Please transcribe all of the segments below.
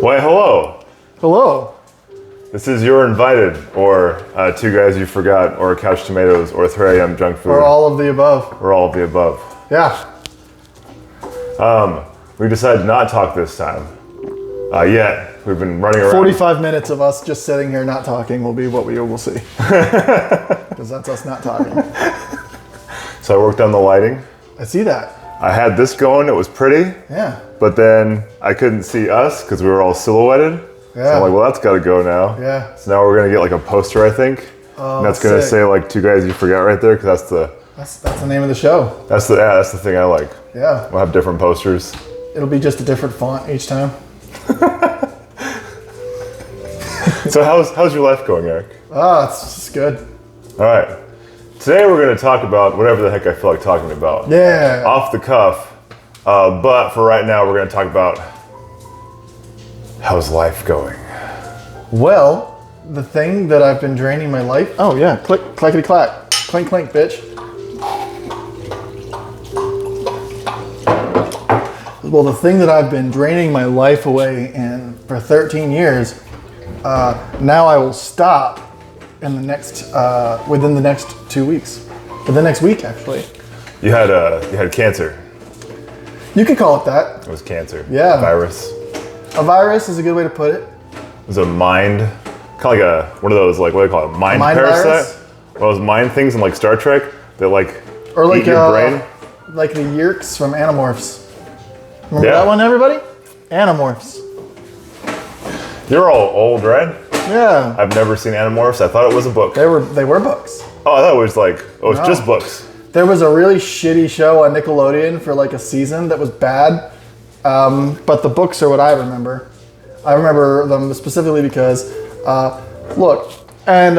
Why, hello. Hello. This is You're Invited, or Two Guys You Forgot, or Couch Tomatoes, or 3 a.m. Junk Food. Or all of the above. Or all of the above. Yeah. We decided not to talk this time. Yet. We've been running around. 45 minutes of us just sitting here not talking will be what we will see. Because that's us not talking. So I worked on the lighting. I see that. I had this going, it was pretty. Yeah. But then I couldn't see us because we were all silhouetted. Yeah. So I'm like, well, that's got to go now. Yeah. So now we're going to get like a poster, I think. Oh, and that's going to say like Two Guys You Forgot right there because That's the name of the show. that's the thing I like. Yeah. We'll have different posters. It'll be just a different font each time. So how's your life going, Eric? It's good. All right. Today we're going to talk about whatever the heck I feel like talking about. Yeah. Off the cuff. But for right now, we're going to talk about how's life going. Well, the thing that I've been draining my life. Oh yeah, click, clackety clack, clink clink, bitch. Well, the thing that I've been draining my life away in for 13 years, now I will stop in the next within the next 2 weeks, or the next week actually. You had cancer. You could call it that. It was cancer. Yeah. Virus. A virus is a good way to put it. It was a mind, kind of like one of those, like, what do they call it? Mind mind parasite? virus? One of those mind things in like Star Trek that like Or like eat your brain. like the Yerks from Animorphs. Remember Yeah. that one, everybody? Animorphs. You're all old, right? Yeah. I've never seen Animorphs. I thought it was a book. They were books. Oh, I thought it was like, oh, it's No. just books. There was a really shitty show on Nickelodeon for like a season that was bad, but the books are what I remember. I remember them specifically because, look, and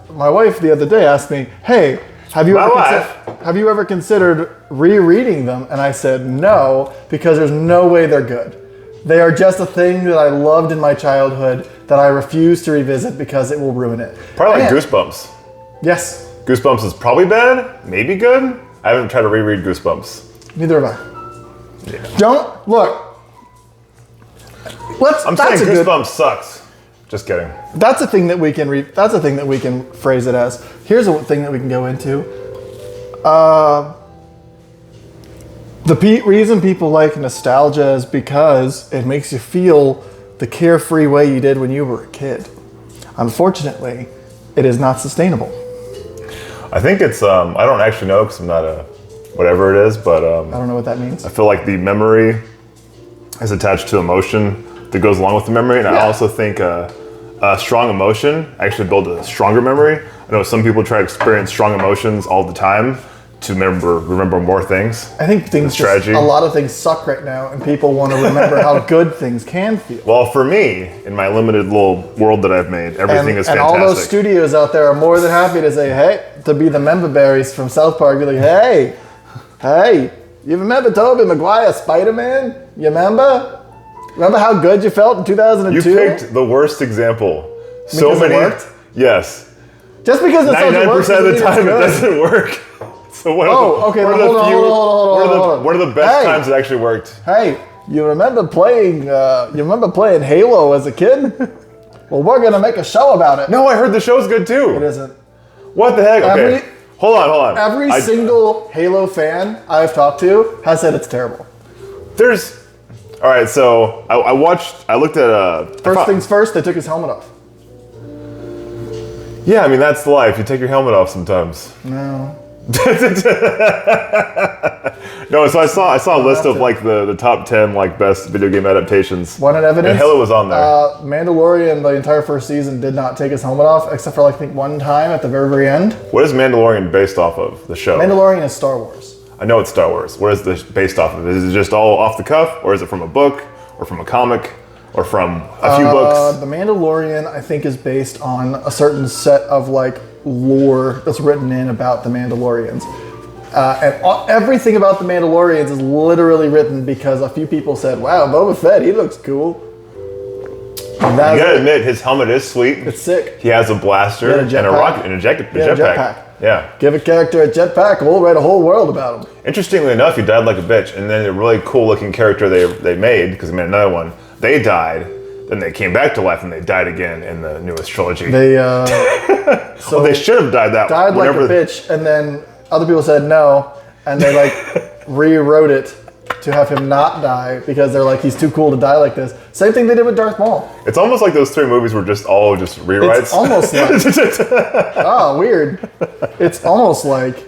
my wife the other day asked me, "Hey, have you ever considered rereading them?" And I said no, because there's no way they're good. They are just a thing that I loved in my childhood that I refuse to revisit because it will ruin it. Probably like And- Goosebumps. Yes, Goosebumps is probably bad, maybe good. I haven't tried to reread Goosebumps. neither have I. Yeah. Don't look. I'm saying Goosebumps sucks. Just kidding. That's a thing that we can that's a thing that we can phrase it as. Here's a thing that we can go into. The reason people like nostalgia is because it makes you feel the carefree way you did when you were a kid. Unfortunately, it is not sustainable. I think it's, I don't actually know because I'm not a, whatever it is, but I don't know what that means. I feel like the memory is attached to emotion that goes along with the memory. And I also think a strong emotion actually builds a stronger memory. I know some people try to experience strong emotions all the time to remember more things. I think a lot of things suck right now, and people want to remember how good things can feel. Well, for me, in my limited little world that I've made, everything is fantastic. And all those studios out there are more than happy to say, hey, to be the member berries from South Park, be like, hey, you remember Tobey Maguire Spider-Man? You remember? Remember how good you felt in 2002? You picked the worst example. Because it worked? Yes. Just because it's 99% of the time it doesn't work. So what are the best times it actually worked? Hey, you remember playing Halo as a kid? Well, we're gonna make a show about it. No, I heard the show's good too. It isn't. What the heck? Okay. Hold on. Every single Halo fan I've talked to has said it's terrible. All right, so I looked at First things first, they took his helmet off. Yeah, I mean that's life. You take your helmet off sometimes. No. No, so I saw a list of like the top 10 like best video game adaptations. Wanted evidence? And Halo was on there. Mandalorian, the entire first season, did not take his helmet off, except for like I think one time at the very, very end. What is Mandalorian based off of, the show? Mandalorian is Star Wars. I know it's Star Wars. What is this based off of? Is it just all off the cuff, or is it from a book, or from a comic, or from a few books? The Mandalorian, I think, is based on a certain set of like lore that's written in about the Mandalorians. Everything about the Mandalorians is literally written because a few people said, wow, Boba Fett, he looks cool. You gotta admit, his helmet is sweet. It's sick. He has a blaster and a rocket and a jetpack. Yeah. Give a character a jetpack, we'll write a whole world about him. Interestingly enough, he died like a bitch, and then a really cool looking character they made, because they made another one, they died, Then they came back to life and they died again in the newest trilogy. They so they should have died that died like a bitch, and then other people said no, and they like rewrote it to have him not die because they're like, he's too cool to die like this. Same thing they did with Darth Maul. It's almost like those 3 movies were just all just rewrites. It's almost like oh, weird. It's almost like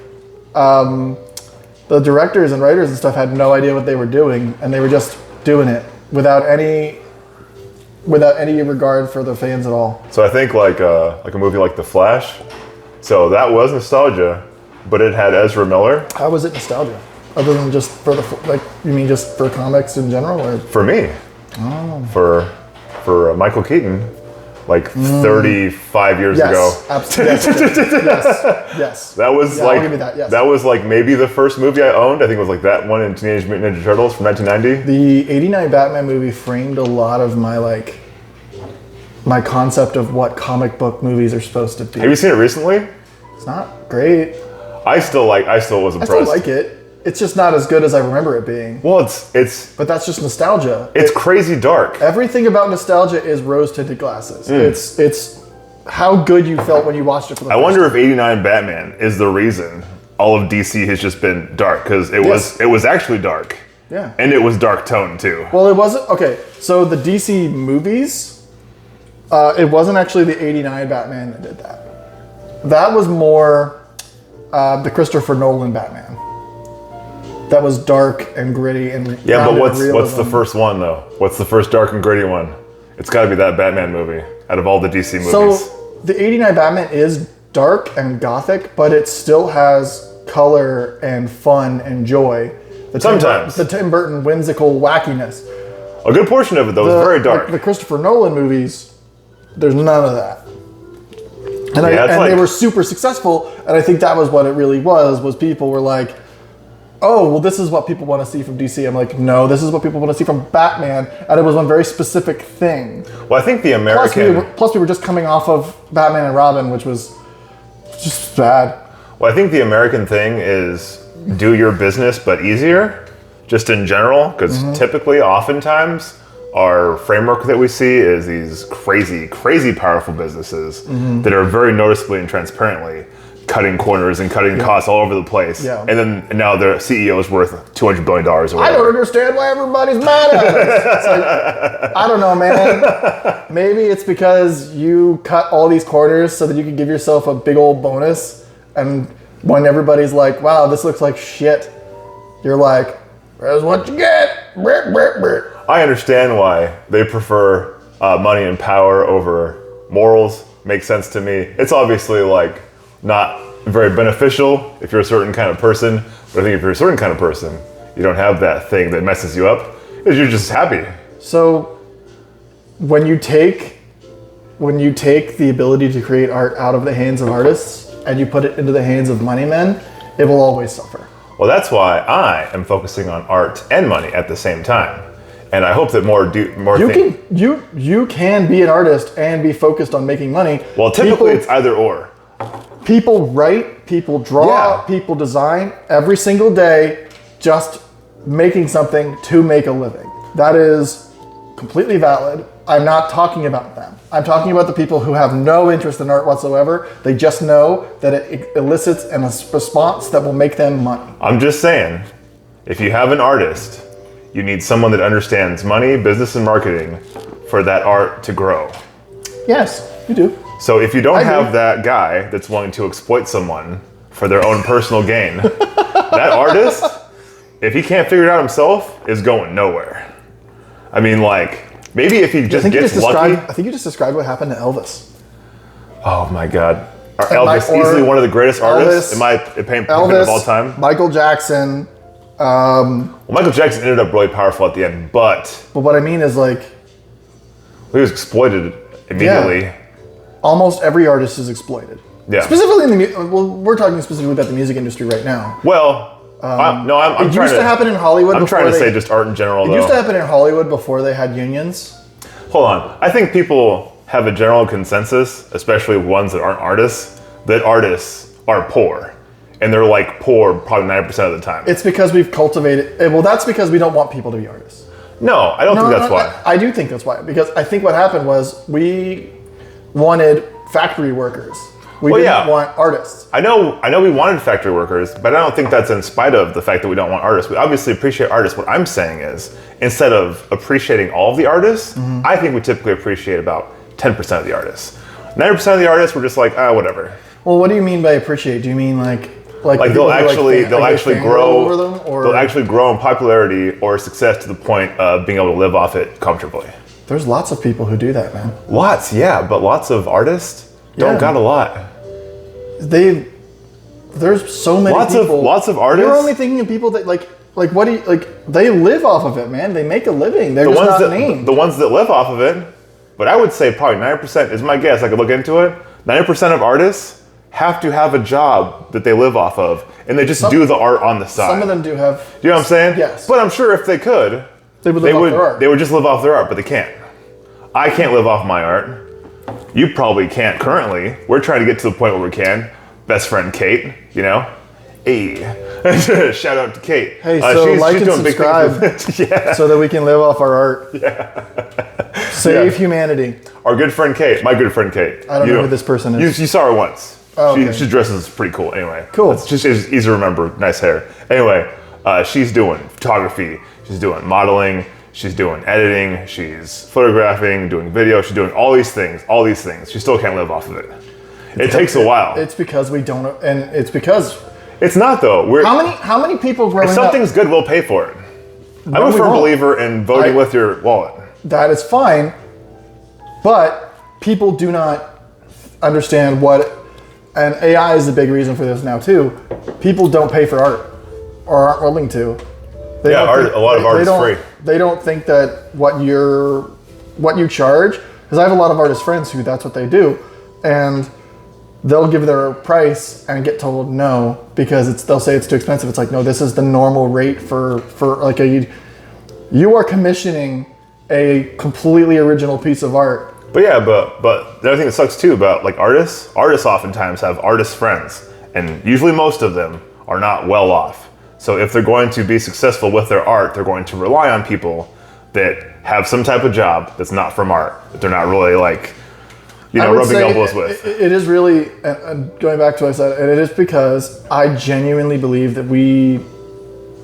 the directors and writers and stuff had no idea what they were doing, and they were just doing it without any regard for the fans at all. So I think like a movie like The Flash. So that was nostalgia, but it had Ezra Miller. How was it nostalgia? Other than just for you mean just for comics in general, or for me? Oh. For Michael Keaton, like 35 years ago. Absolutely. Yes. That was I'll give you that, yes. That was like maybe the first movie I owned. I think it was like that one in Teenage Mutant Ninja Turtles from 1990. The '89 Batman movie framed a lot of my concept of what comic book movies are supposed to be. Have you seen it recently? It's not great. I still was impressed. I still like it. It's just not as good as I remember it being. Well, it's but that's just nostalgia. It's crazy dark. Everything about nostalgia is rose-tinted glasses. It's how good you felt when you watched it for the first time. I wonder if '89 Batman is the reason all of DC has just been dark, because it was actually dark. Yeah. And it was dark tone too. Well, it wasn't. Okay, so the DC movies, it wasn't actually the '89 Batman that did that. That was more the Christopher Nolan Batman. That was dark and gritty and yeah, but what's the first one though? What's the first dark and gritty one? It's got to be that Batman movie out of all the DC movies. So the '89 Batman is dark and gothic, but it still has color and fun and joy. Sometimes the Tim Burton whimsical wackiness. A good portion of it though is very dark. Like the Christopher Nolan movies, there's none of that. And, they were super successful, and I think that was what it really was people were like, oh, well, this is what people want to see from DC. I'm like, no, this is what people want to see from Batman, and it was one very specific thing. Well, I think the American... Plus we were just coming off of Batman and Robin, which was just bad. Well, I think the American thing is do your business, but easier, just in general, because typically, oftentimes, our framework that we see is these crazy, crazy powerful businesses that are very noticeably and transparently cutting corners and cutting costs all over the place. Yeah. And then now their CEO is worth $200 billion or whatever. I don't understand why everybody's mad at us. It's like, I don't know, man. Maybe it's because you cut all these corners so that you can give yourself a big old bonus. And when everybody's like, wow, this looks like shit, you're like, that's what you get. I understand why they prefer money and power over morals. Makes sense to me. It's obviously like not very beneficial if you're a certain kind of person, but I think if you're a certain kind of person, you don't have that thing that messes you up, because you're just happy. So when you take the ability to create art out of the hands of artists and you put it into the hands of money men, it will always suffer. Well, that's why I am focusing on art and money at the same time. And I hope that you can be an artist and be focused on making money. Well, typically it's either or. People write, people draw, people design every single day, just making something to make a living. That is completely valid. I'm not talking about them. I'm talking about the people who have no interest in art whatsoever. They just know that it elicits a response that will make them money. I'm just saying, if you have an artist, you need someone that understands money, business, and marketing for that art to grow. Yes, you do. So if you don't have that guy that's willing to exploit someone for their own personal gain, that artist, if he can't figure it out himself, is going nowhere. I mean, like, maybe if he just gets lucky. I think you just described what happened to Elvis. Oh my God. Elvis, easily one of the greatest artists, in my opinion, of all time. Michael Jackson. Well, Michael Jackson ended up really powerful at the end, but what I mean is, like, he was exploited immediately. Yeah. Almost every artist is exploited. Yeah. Specifically we're talking specifically about the music industry right now. Well, it used to happen in Hollywood. I'm trying to say just art in general, though. It used to happen in Hollywood before they had unions. Hold on. I think people have a general consensus, especially ones that aren't artists, that artists are poor. And they're like poor probably 90% of the time. It's because we've cultivated... Well, that's because we don't want people to be artists. No, I don't think that's why. I do think that's why. Because I think what happened was we wanted factory workers. We didn't want artists. I know we wanted factory workers, but I don't think that's in spite of the fact that we don't want artists. We obviously appreciate artists. What I'm saying is, instead of appreciating all of the artists, I think we typically appreciate about 10% of the artists. 90% of the artists, we're just like, whatever. Well, what do you mean by appreciate? Do you mean like they'll actually grow over them, or they'll actually grow in popularity or success to the point of being able to live off it comfortably? There's lots of people who do that, man. Lots, yeah, but lots of artists don't got a lot. There's so many people. Lots of artists. You're only thinking of people that they live off of it, man. They make a living. They're just not named. The ones that live off of it, but I would say probably 90% is my guess. I could look into it. 90% of artists have to have a job that they live off of, and they just do the art on the side. Some of them do have. Do you know what I'm saying? Yes. But I'm sure if they could, they would live off their art. They would just live off their art, but they can't. I can't live off my art. You probably can't currently. We're trying to get to the point where we can. Best friend Kate, you know? Hey. Shout out to Kate. Hey, so like and subscribe so that we can live off our art. Yeah. Save humanity. Our good friend Kate. My good friend Kate. I don't know who this person is. You saw her once. Oh, okay. She dresses pretty cool. Anyway. Cool. It's just easy to remember. Nice hair. Anyway, she's doing photography. She's doing modeling. She's doing editing, she's photographing, doing video, she's doing all these things. She still can't live off of it. It takes a while. It's because we don't, and it's because... It's not though. How many people growing up... If something's good, we'll pay for it. I'm a firm believer in voting with your wallet. That is fine, but people do not understand what... And AI is a big reason for this now too. People don't pay for art, or aren't willing to. A lot of art is free. They don't think that what you charge, because I have a lot of artist friends who that's what they do, and they'll give their price and get told no because they'll say it's too expensive. It's like, no, this is the normal rate for like you are commissioning a completely original piece of art. But yeah, but the other thing that sucks too about like artists oftentimes have artist friends, and usually most of them are not well off. So if they're going to be successful with their art, they're going to rely on people that have some type of job that's not from art, that they're not really like, rubbing elbows with. It is really, and going back to what I said, and it is because I genuinely believe that we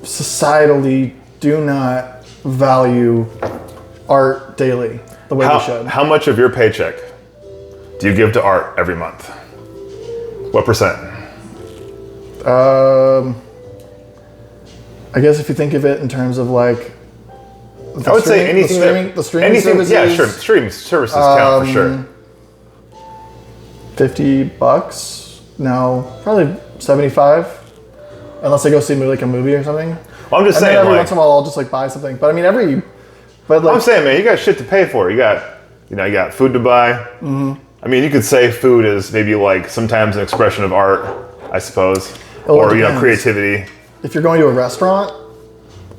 societally do not value art daily the way we should. How much of your paycheck do you give to art every month? What percent? I guess if you think of it in terms of like, I would say anything. The streaming services. Yeah, sure. Streaming services count for sure. $50? No, probably 75. Unless I go see like a movie or something. Well, I'm just saying. Every once in a while, I'll just like buy something. But I mean, I'm saying, man, you got shit to pay for. You got food to buy. Mm-hmm. I mean, you could say food is maybe like sometimes an expression of art, I suppose, or creativity. If you're going to a restaurant,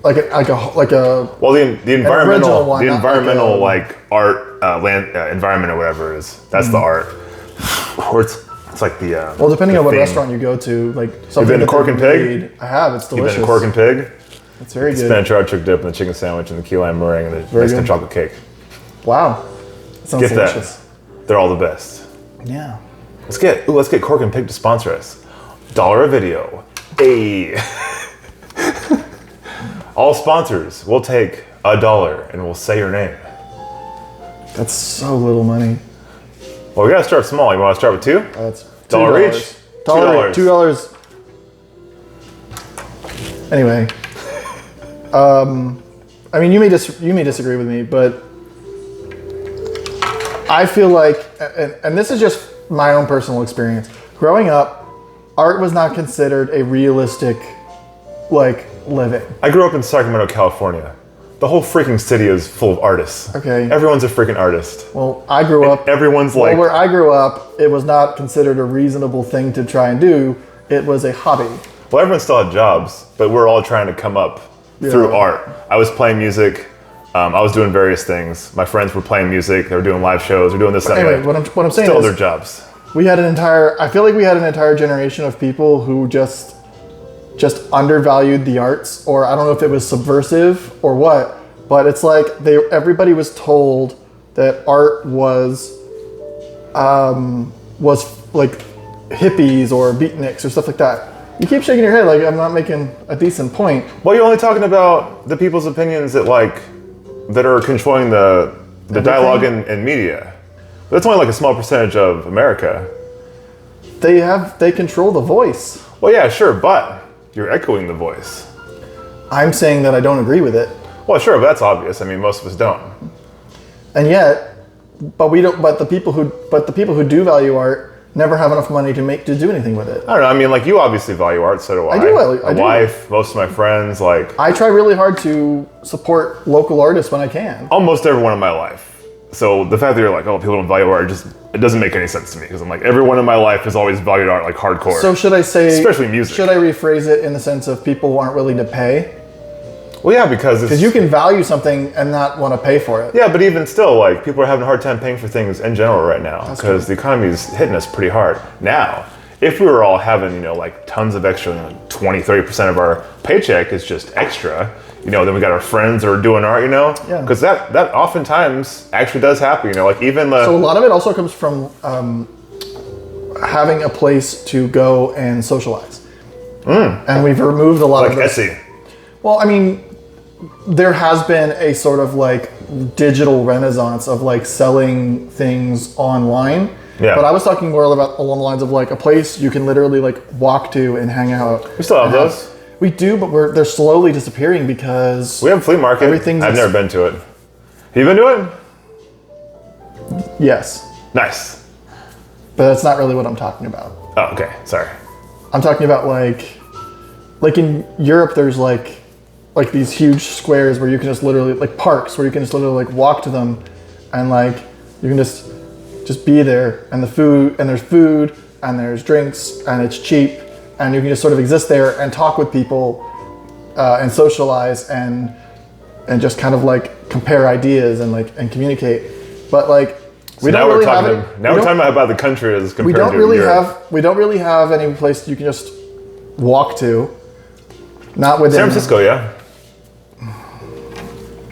like a well, the environmental like art environment or whatever that's the art, or it's like the well, depending on what restaurant you go to, like something. You've been to Cork and Pig? I have. It's delicious. You've been to Cork and Pig? It's very good. Spinach artichoke dip and the chicken sandwich and the key lime meringue and the Mexican chocolate cake. Wow, that sounds delicious. That. They're all the best. Yeah. Let's get Cork and Pig to sponsor us. $1 a video. Hey. All sponsors, we'll take $1 and we'll say your name. That's so little money. Well, we gotta start small. You want to start with two? That's $1 each. $2. Anyway, I mean, you may disagree with me, but I feel like, and this is just my own personal experience. Growing up, art was not considered a realistic, like, living. I grew up in Sacramento, California. The whole freaking city is full of artists. Okay. Everyone's a freaking artist. Well, I grew up. Everyone's like. Where I grew up, it was not considered a reasonable thing to try and do. It was a hobby. Well, everyone still had jobs, but we're all trying to come up through art. I was playing music. I was doing various things. My friends were playing music. They were doing live shows. They're doing this. Anyway, what I'm saying still is, their jobs. I feel like we had an entire generation of people who just undervalued the arts, or I don't know if it was subversive or what, but it's like everybody was told that art was like hippies or beatniks or stuff like that. You keep shaking your head like I'm not making a decent point. Well, you're only talking about the people's opinions that are controlling the dialogue in media. But that's only like a small percentage of America. They control the voice. Well, yeah, sure, but you're echoing the voice. I'm saying that I don't agree with it. Well, sure, but that's obvious. I mean, most of us don't. And yet, but we don't. But the people who do value art never have enough money to do anything with it. I don't know. I mean, like, you obviously value art, so do I. I do. My wife, most of my friends, like. I try really hard to support local artists when I can. Almost everyone in my life. So the fact that you're like, oh, people don't value art, it doesn't make any sense to me, because I'm like, everyone in my life has always valued art like hardcore. So should I say, especially music? Should I rephrase it in the sense of people who aren't willing to pay? Well, yeah, because you can value something and not want to pay for it. Yeah, but even still, like, people are having a hard time paying for things in general right now, because the economy is hitting us pretty hard. Now, if we were all having, like tons of extra, 20, 30% of our paycheck is just extra, then we got our friends that are doing art, Yeah. Because that oftentimes actually does happen, like even the... So a lot of it also comes from having a place to go and socialize. And we've removed a lot of this. Etsy. Well, I mean, there has been a sort of like digital renaissance of like selling things online. Yeah. But I was talking more about along the lines of like a place you can literally like walk to and hang out. We still have those. We do, but they're slowly disappearing because we have flea market. I've never been to it. Have you been to it? Yes. Nice. But that's not really what I'm talking about. Oh, okay. Sorry. I'm talking about like in Europe, there's like these huge squares where you can just literally, like parks where you can just literally like walk to them and like you can just be there, and there's food and there's drinks and it's cheap, and you can just sort of exist there and talk with people and socialize and just kind of like compare ideas and communicate. But like we're talking about the country as compared to Europe. We don't really have any place you can just walk to. Not within San Francisco, yeah.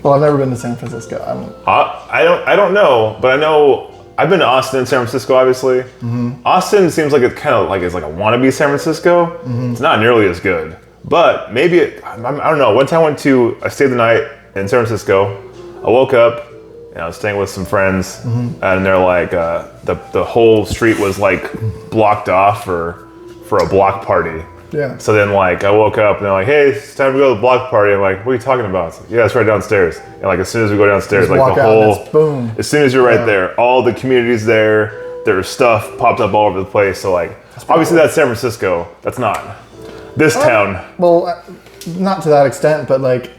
Well, I've never been to San Francisco. I don't know, but I know I've been to Austin and San Francisco, obviously. Mm-hmm. Austin seems like it's kind of like it's like a wannabe San Francisco. Mm-hmm. It's not nearly as good, but maybe I don't know. One time I stayed the night in San Francisco. I woke up, and I was staying with some friends, and they're like the whole street was like blocked off for a block party. Yeah. So then, like, I woke up and they're like, "Hey, it's time to go to the block party." I'm like, "What are you talking about?" Like, yeah, it's right downstairs. And like, as soon as we go downstairs, like the whole, boom. As soon as you're right there, all the community's there. There's stuff popped up all over the place. So like, obviously that's San Francisco. That's not this town. Well, not to that extent, but like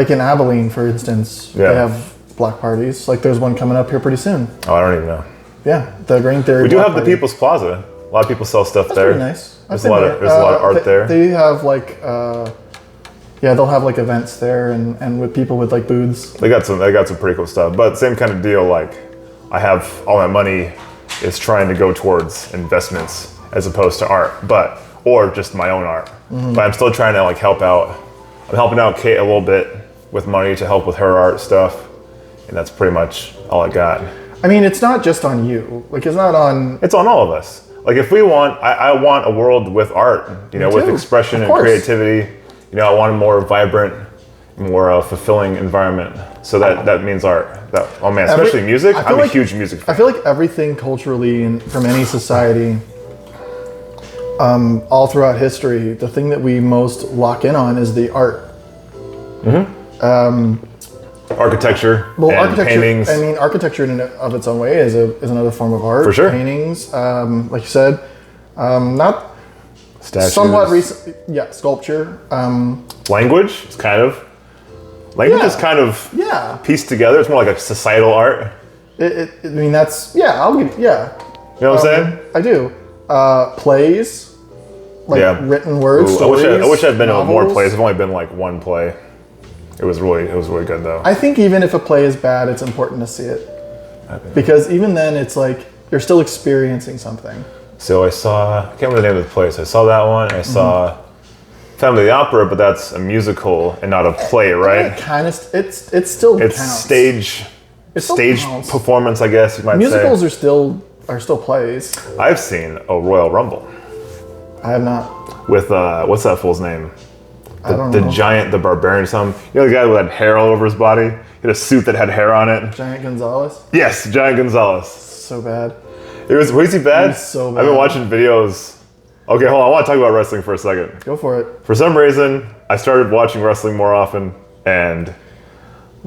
in Abilene, for instance, they have block parties. Like, there's one coming up here pretty soon. Oh, I don't even know. Yeah, the Grain Theory. We do have the People's Plaza. A lot of people sell stuff there. Pretty nice. There's a lot of art there. They have like, they'll have like events there and with people with like booths. They got some pretty cool stuff. But same kind of deal. Like, I have all my money is trying to go towards investments as opposed to art, or just my own art. Mm-hmm. But I'm still trying to like help out. I'm helping out Kate a little bit with money to help with her art stuff, and that's pretty much all I got. I mean, it's not just on you. Like, it's not on. It's on all of us. Like, if we want, I want a world with art, with expression and creativity. I want a more vibrant, more fulfilling environment. So that means art. Especially music. I'm a huge music fan. I feel like everything culturally from any society, all throughout history, the thing that we most lock in on is the art. Mm-hmm. Architecture, paintings. I mean, architecture in and of its own way is another form of art. For sure. Paintings, like you said, not statues. Somewhat recent. Yeah, sculpture. Language is kind of pieced together. It's more like a societal art. I mean, that's I'll give You know what I'm saying? I do. Plays, written words. Ooh, stories, I wish I'd been to more novels. plays. I've only been like one play. It was really good though. I think even if a play is bad, it's important to see it. Because even then, it's like you're still experiencing something. So I can't remember the name of the place. I saw that one. I saw Phantom of the Opera, but that's a musical and not a play, right? Kind of. It's still It's counts. stage counts. performance, I guess you might Musicals say. are still plays. I've seen a Royal Rumble I have not. with what's that fool's name? I don't The know. giant, the barbarian, or something. You know the guy who had hair all over his body. He had a suit that had hair on it. Giant Gonzalez. Yes, Giant Gonzalez. So bad. Was he bad? He's so I've bad. been watching videos. Okay, hold on. I want to talk about wrestling for a second. Go for it. For some reason, I started watching wrestling more often, and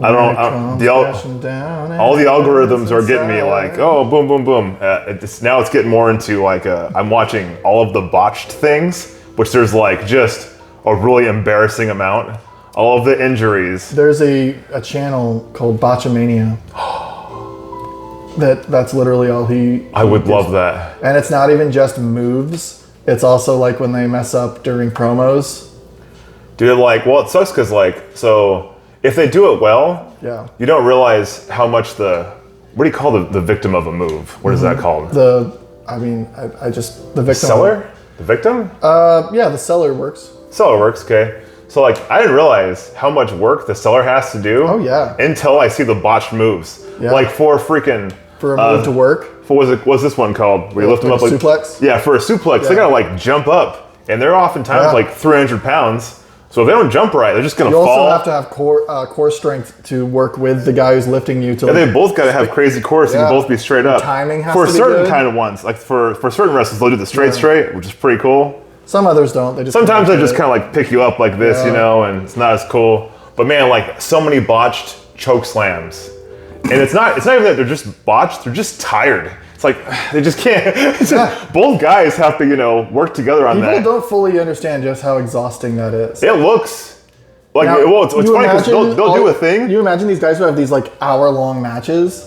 I don't know. All the algorithms are getting me like, oh, boom, boom, boom. Now it's getting more into like I'm watching all of the botched things, which there's like just a really embarrassing amount. All of the injuries. There's a channel called Botchamania. That's literally all he. I would love that. And it's not even just moves. It's also like when they mess up during promos. Dude, like, well, it sucks because like, so if they do it well, Yeah. you don't realize how much what do you call the victim of a move? What is that called? The victim. Seller? The victim? Yeah, the seller works. Seller works, okay. So like, I didn't realize how much work the seller has to do. Oh, yeah. Until I see the botched moves. Yeah. Like for freaking. For a move to work. What's this one called? Where you lift them up Like a like suplex? Yeah, for a suplex, they Yeah. gotta like jump up, and they're oftentimes Yeah. like 300 pounds. So if they don't jump right, they're just gonna You fall. also have to have core strength to work with the guy who's lifting you to. And they both gotta have crazy core so you Yeah. can both be straight up. Timing has for to be certain good. kind of ones, like for certain wrestlers, they'll do the straight, which is pretty cool. Some others don't. They just Sometimes they do just it. kind of like pick you up like this, you Yeah. know, and it's not as cool. But man, like so many botched choke slams, and it's not even that they're just botched; they're just tired. It's like they just can't. Both guys have to, work together on People that. don't fully understand just how exhausting that is. It looks like Now, it's you funny because imagine they'll do a thing. You imagine these guys who have these like hour-long matches,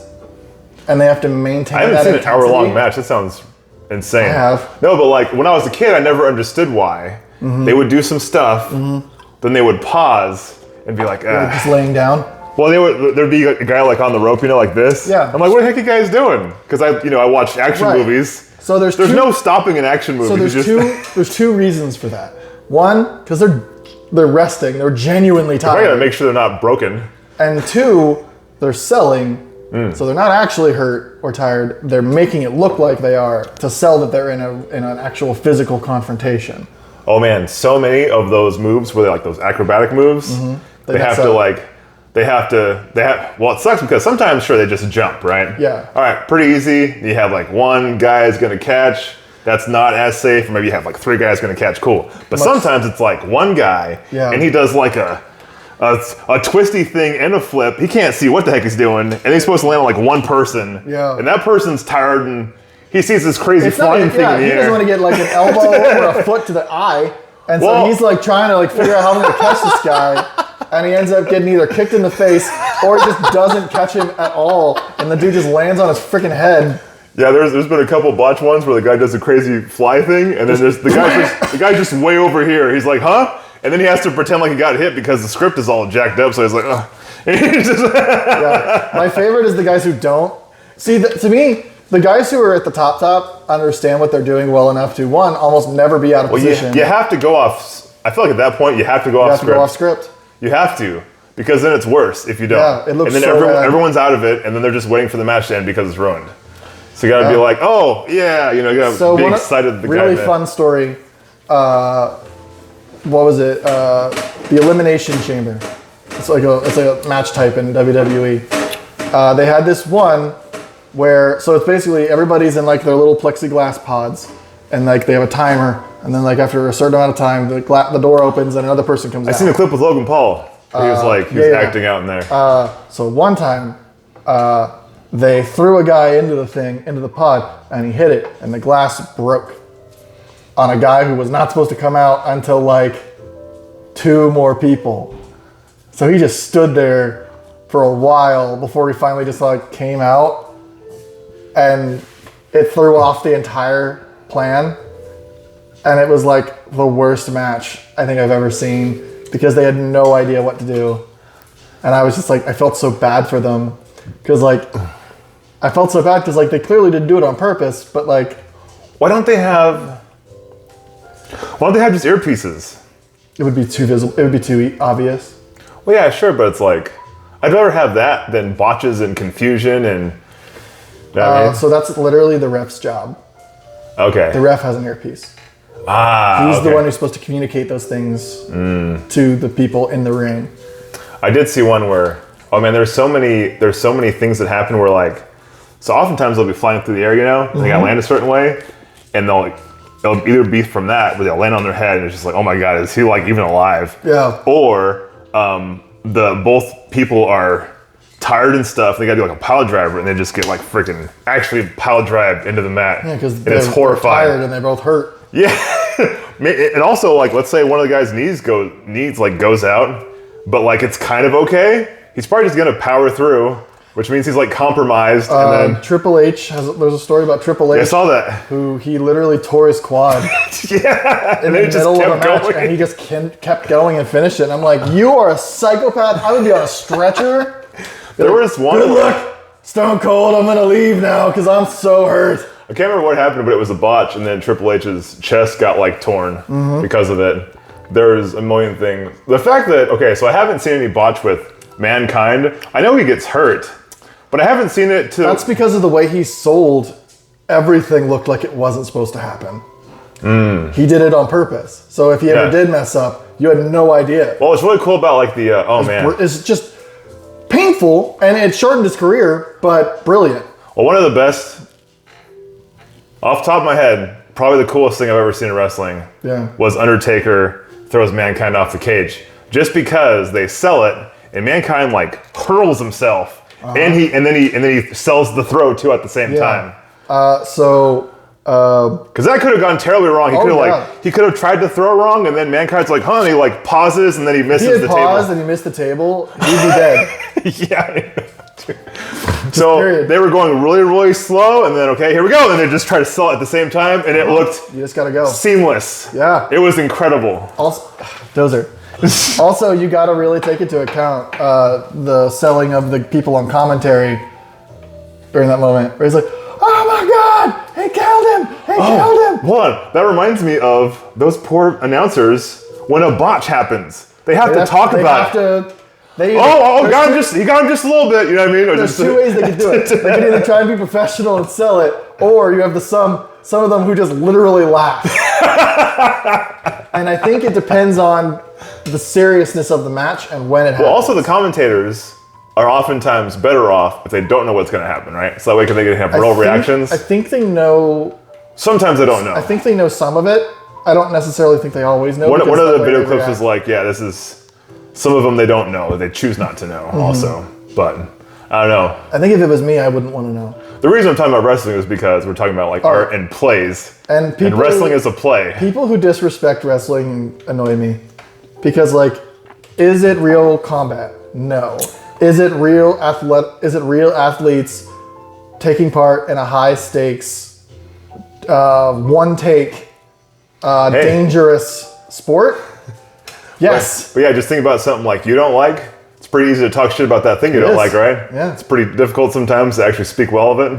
and they have to maintain. I haven't that seen an intensity. hour-long match. That sounds insane. I have. No, but like when I was a kid, I never understood why they would do some stuff, then they would pause and be like, ah. Just laying down. Well, there'd be a guy like on the rope, like this. Yeah. I'm like, what the heck are you guys doing? Because I watch action Right. movies. So there's no stopping an action movie. So there's two reasons for that. One, because they're resting. They're genuinely I tired. gotta make sure they're not broken. And two, they're selling. So they're not actually hurt or tired. They're making it look like they are to sell that they're in an actual physical confrontation. Oh man, so many of those moves where they're like those acrobatic moves. They have to well, it sucks because sometimes sure they just jump, right? Yeah. All right, pretty easy. You have like one guy is gonna catch. That's not as safe. Or maybe you have like three guys gonna catch. Cool. But sometimes it's like one guy and he does like a twisty thing and a flip. He can't see what the heck he's doing, and he's supposed to land on like one person. Yeah. And that person's tired and he sees this crazy flying thing in the he air. doesn't want to get like an elbow or a foot to the eye. And so Well- he's like trying to like figure out how I'm going to catch this guy. And he ends up getting either kicked in the face or he just doesn't catch him at all. And the dude just lands on his freaking head. Yeah, there's been a couple botch ones where the guy does a crazy fly thing, and then there's the guy's just way over here. He's like, huh? And then he has to pretend like he got hit because the script is all jacked up. So he's like, ugh. Yeah. My favorite is the guys who don't. See, to me, the guys who are at the top understand what they're doing well enough to, one, almost never be out of position. You have to go off. I feel like at that point you have to go You off have to script. go off script. You have to, because then it's worse if you don't. Yeah, it looks and then so bad. everyone's out of it, and then they're just waiting for the match to end because it's ruined. So you gotta be like, oh yeah, you gotta be excited. The really guy, fun story. What was it? The Elimination Chamber. It's like a match type in WWE. They had this one where it's basically everybody's in like their little plexiglass pods, and like they have a timer, and then like after a certain amount of time, the door opens and another person comes out. I seen a clip with Logan Paul. He was acting out in there. So one time, they threw a guy into the pod, and he hit it, and the glass broke on a guy who was not supposed to come out until like 2 more people. So he just stood there for a while before he finally just like came out, and it threw off the entire plan. And it was like the worst match I think I've ever seen because they had no idea what to do. And I was just like, I felt so bad for them because like, they clearly didn't do it on purpose, but like. Why don't they have just earpieces? It would be too visible. It would be too obvious. Well, yeah, sure, but it's like I'd rather have that than botches and confusion and. You know what I mean? So that's literally the ref's job. Okay. The ref has an earpiece. He's the one who's supposed to communicate those things to the people in the ring. I did see one where, oh man, there's so many things that happen where like, so oftentimes they'll be flying through the air, you know, they gotta land a certain way, and they'll either be from that, where they'll land on their head, and it's just like, oh my god, is he like even alive? Yeah. Or both people are tired and stuff. They gotta do like a pile driver, and they just get like freaking actually pile drive into the mat. Yeah, because it's horrifying. They're tired and they both hurt. Yeah, and also like let's say one of the guy's knees goes out, but like it's kind of okay. He's probably just gonna power through, which means he's like compromised. And then Triple H there's a story about Triple H. I saw that. Who he literally tore his quad. Yeah, in the middle of a match, and he just kept going and finished it. And I'm like, you are a psychopath. I would be on a stretcher. There was one. Good luck, Stone Cold. I'm gonna leave now because I'm so hurt. I can't remember what happened, but it was a botch, and then Triple H's chest got like torn because of it. There's a million things. The fact that so I haven't seen any botch with Mankind. I know he gets hurt, but I haven't seen it to. That's because of the way he sold. Everything looked like it wasn't supposed to happen. He did it on purpose. So if he ever did mess up, you had no idea. Well, what's really cool about like the it's just painful, and it shortened his career, but brilliant. Well, one of the best, off the top of my head, probably the coolest thing I've ever seen in wrestling was Undertaker throws Mankind off the cage. Just because they sell it, and Mankind like hurls himself, and then he sells the throw too at the same time. Because that could have gone terribly wrong. He could have tried to throw wrong, and then Mankind's like, and he like pauses, and then he misses the table. He paused and he missed the table, he'd be dead. Yeah. So they were going really, really slow, and then here we go, and they just try to sell it at the same time, and it looked you just gotta go seamless. Yeah, it was incredible. Also, also, you gotta really take into account the selling of the people on commentary during that moment, where he's like, "Oh my God, he killed him! He killed him!" One that reminds me of those poor announcers when a botch happens. They have to talk about it. He got him just a little bit, you know what I mean? Or there's two ways they could do it. They could either try and be professional and sell it, or you have some of them who just literally laugh. And I think it depends on the seriousness of the match and when it happens. Well, also the commentators are oftentimes better off if they don't know what's going to happen, right? So that way they can have real reactions. I think they know. Sometimes they don't know. I think they know some of it. I don't necessarily think they always know. One of the video clips was like, this is... Some of them they don't know. They choose not to know also. But I don't know. I think if it was me, I wouldn't want to know. The reason I'm talking about wrestling is because we're talking about like art and plays. And wrestling is a play. People who disrespect wrestling annoy me. Because is it real combat? No. Is it real athletes taking part in a high stakes, one take, dangerous sport? Yes. Right. But just think about something like you don't like. It's pretty easy to talk shit about that thing you don't like, right? Yeah. It's pretty difficult sometimes to actually speak well of it.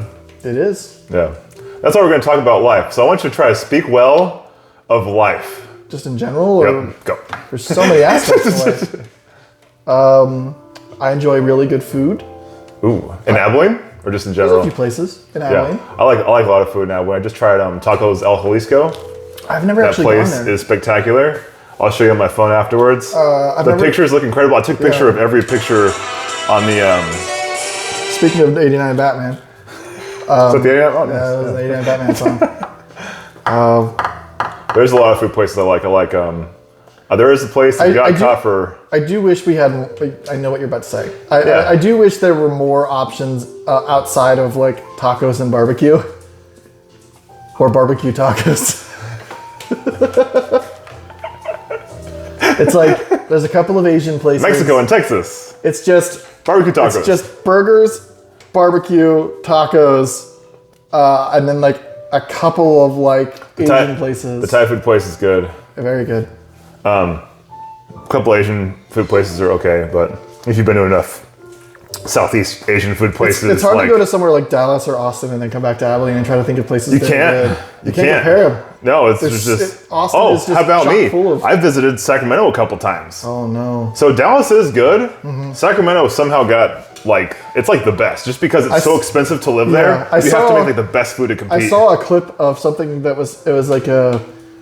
It is. Yeah. That's why we're going to talk about life. So I want you to try to speak well of life. Just in general? Or go. There's so many aspects to life. I enjoy really good food. Ooh. In Abilene? Or just in general? There's a few places in Abilene. Yeah. I like a lot of food in Abilene. I just tried Tacos El Jalisco. I've never actually gone there. That place is spectacular. I'll show you on my phone afterwards. The pictures look incredible. I took a picture of every picture on the... Speaking of the 89 Batman. Is that the 89? Oh, nice. Yeah, it was the 89 Batman song. There's a lot of food places I like. There is a place that got caught for... I do wish we had... I know what you're about to say. I do wish there were more options outside of tacos and barbecue. Or barbecue tacos. It's there's a couple of Asian places. Mexico and Texas. It's just barbecue tacos. It's just burgers, barbecue, tacos, and then a couple of Asian places. The Thai food place is good. Very good. A couple Asian food places are okay, but if you've been to enough Southeast Asian food places, it's hard to go to somewhere like Dallas or Austin and then come back to Abilene and try to think of places. You can't. You can't compare them. No, it's just. Austin Oh, is just how about chock me? full of- I visited Sacramento a couple times. Oh no. So Dallas is good. Sacramento somehow got like it's like the best, just because it's so expensive to live there. You have to make like the best food to compete. I saw a clip of something that was like a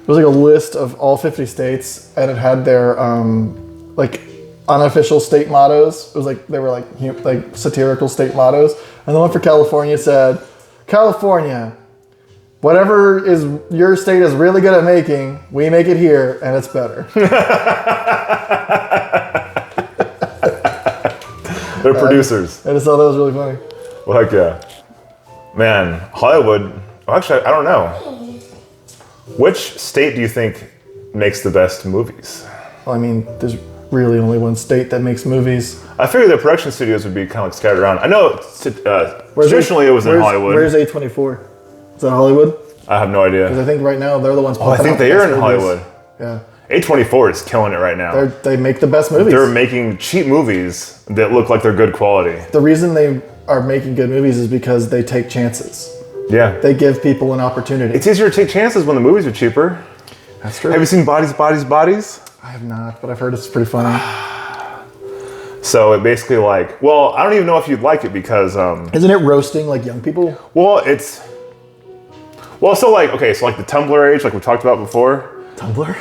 list of all 50 states, and it had their like unofficial state mottos. It was like they were like satirical state mottos, and the one for California said, "California, whatever is your state is really good at making, we make it here, and it's better." They're producers. I just thought that was really funny. Well, heck yeah. Man, Hollywood, well, actually, I don't know. Which state do you think makes the best movies? Well, I mean, there's really only one state that makes movies. I figured the production studios would be kind of like scattered around. I know traditionally it was in Hollywood. Where's A24? Is that Hollywood? I have no idea. Because I think right now they're the ones. I think they are in Hollywood. Yeah. A24 is killing it right now. They make the best movies. They're making cheap movies that look like they're good quality. The reason they are making good movies is because they take chances. Yeah. They give people an opportunity. It's easier to take chances when the movies are cheaper. That's true. Have you seen Bodies, Bodies, Bodies? I have not, but I've heard it's pretty funny. So it basically like, well, I don't even know if you'd like it because... Isn't it roasting like young people? Well, it's... Well, so like, okay, so like the Tumblr age, like we talked about before. Tumblr?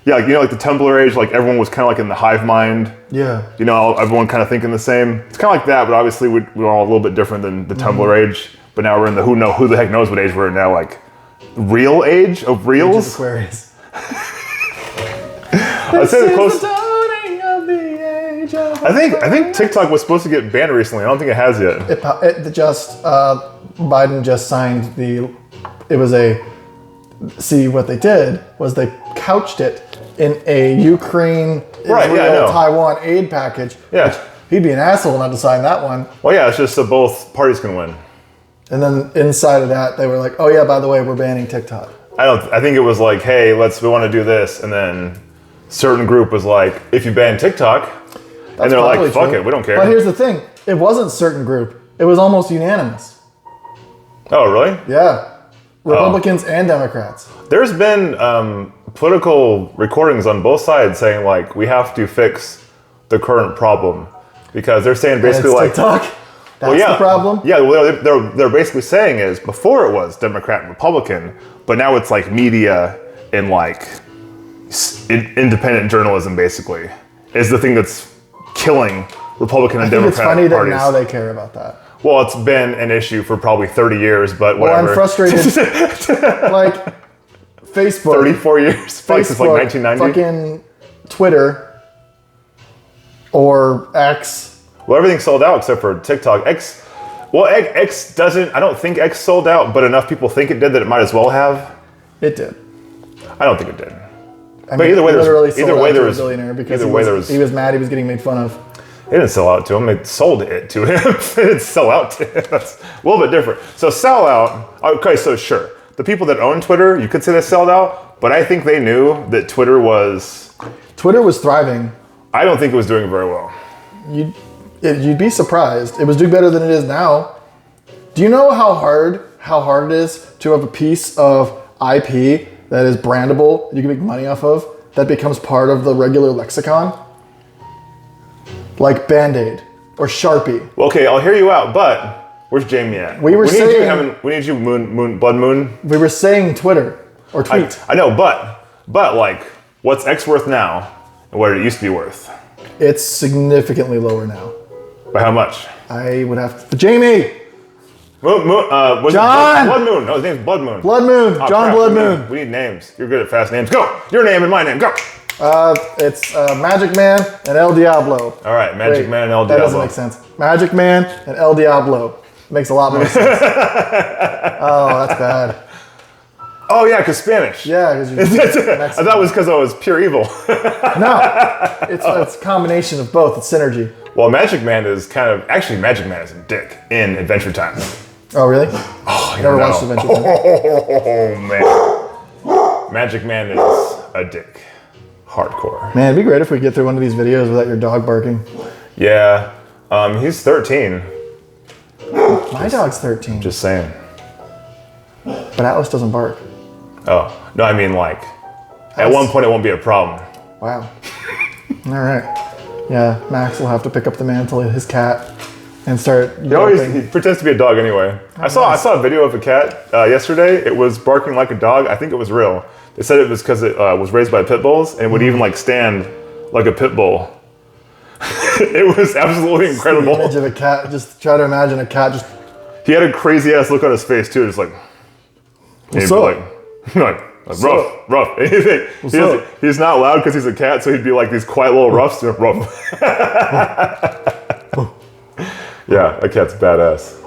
Yeah, like, you know, like the Tumblr age, like everyone was kind of like in the hive mind. Yeah. You know, everyone kind of thinking the same. It's kind of like that, but obviously we're all a little bit different than the Tumblr age. But now we're in the who the heck knows what age we're in now, like real age of reels. Age of Aquarius. I'd say the close. I think TikTok was supposed to get banned recently. I don't think it has yet. Biden just signed it was see what they did was they couched it in a Ukraine, Israel, Taiwan aid package. Yeah. He'd be an asshole not to sign that one. Well, yeah, it's just so both parties can win. And then inside of that, they were like, "Oh yeah, by the way, we're banning TikTok." I think it was like, "Hey, we want to do this," and then certain group was like, "If you ban TikTok," and they're like, "Fuck it, we don't care." But here's the thing: it wasn't certain group; it was almost unanimous. Oh, really? Yeah, Republicans and Democrats. There's been political recordings on both sides saying like, we have to fix the current problem because they're saying basically and it's like TikTok. That's the problem? Yeah, what they're basically saying is before it was Democrat and Republican, but now it's like media and like independent journalism basically is the thing that's killing Republican and Democratic parties. It's funny that now they care about that. Well, it's been an issue for probably 30 years, but whatever. Well, I'm frustrated. Like Facebook. 34 years? Probably since like 1990? Fucking Twitter or X. Well, everything's sold out except for TikTok. X doesn't, I don't think X sold out, but enough people think it did that it might as well have. It did. I don't think it did. I mean, either way, there was a billionaire because he was mad he was getting made fun of. It didn't sell out to him. It sold it to him. It didn't sell out to him. That's a little bit different. So sell out. Okay, so sure. The people that own Twitter, you could say they sold out, but I think they knew that Twitter was thriving. I don't think it was doing very well. You'd be surprised. It was doing better than it is now. Do you know how hard it is to have a piece of IP that is brandable, that you can make money off of, that becomes part of the regular lexicon? Like Band-Aid or Sharpie. Well, okay, I'll hear you out, but where's Jamie at? We need you, Blood Moon. We were saying Twitter or tweet. I know, but like, what's X worth now and what it used to be worth? It's significantly lower now. By how much? I would have to... Jamie! John! Blood Moon. No, his name's Blood Moon. Blood Moon. Oh, John crap. Blood Moon. We need names. You're good at fast names. Go! Your name and my name. Go! It's Magic Man and El Diablo. All right, Magic Man and El Diablo. That doesn't make sense. Magic Man and El Diablo. Makes a lot more sense. Oh, that's bad. Oh, yeah, because Spanish. Yeah, because I thought it was because I was pure evil. No, it's a combination of both. It's synergy. Well, Magic Man is Magic Man is a dick in Adventure Time. Oh, really? Oh, I never watched Adventure Time. Oh, man. Magic Man is a dick. Hardcore. Man, it'd be great if we could get through one of these videos without your dog barking. Yeah. He's 13. My dog's 13. Just saying. But Atlas doesn't bark. Oh, no, I mean like, at one point it won't be a problem. Wow. All right. Yeah, Max will have to pick up the mantle of his cat and start He pretends to be a dog anyway. I saw a video of a cat yesterday. It was barking like a dog. I think it was real. They said it was because it was raised by pit bulls and would even like stand like a pit bull. It was absolutely incredible. The image of a cat. Just try to imagine a cat just. He had a crazy ass look on his face too. Just like, What's up? Rough. Anything. He's not loud because he's a cat, so he'd be like these quiet little roughs. Rough. Yeah, that cat's badass.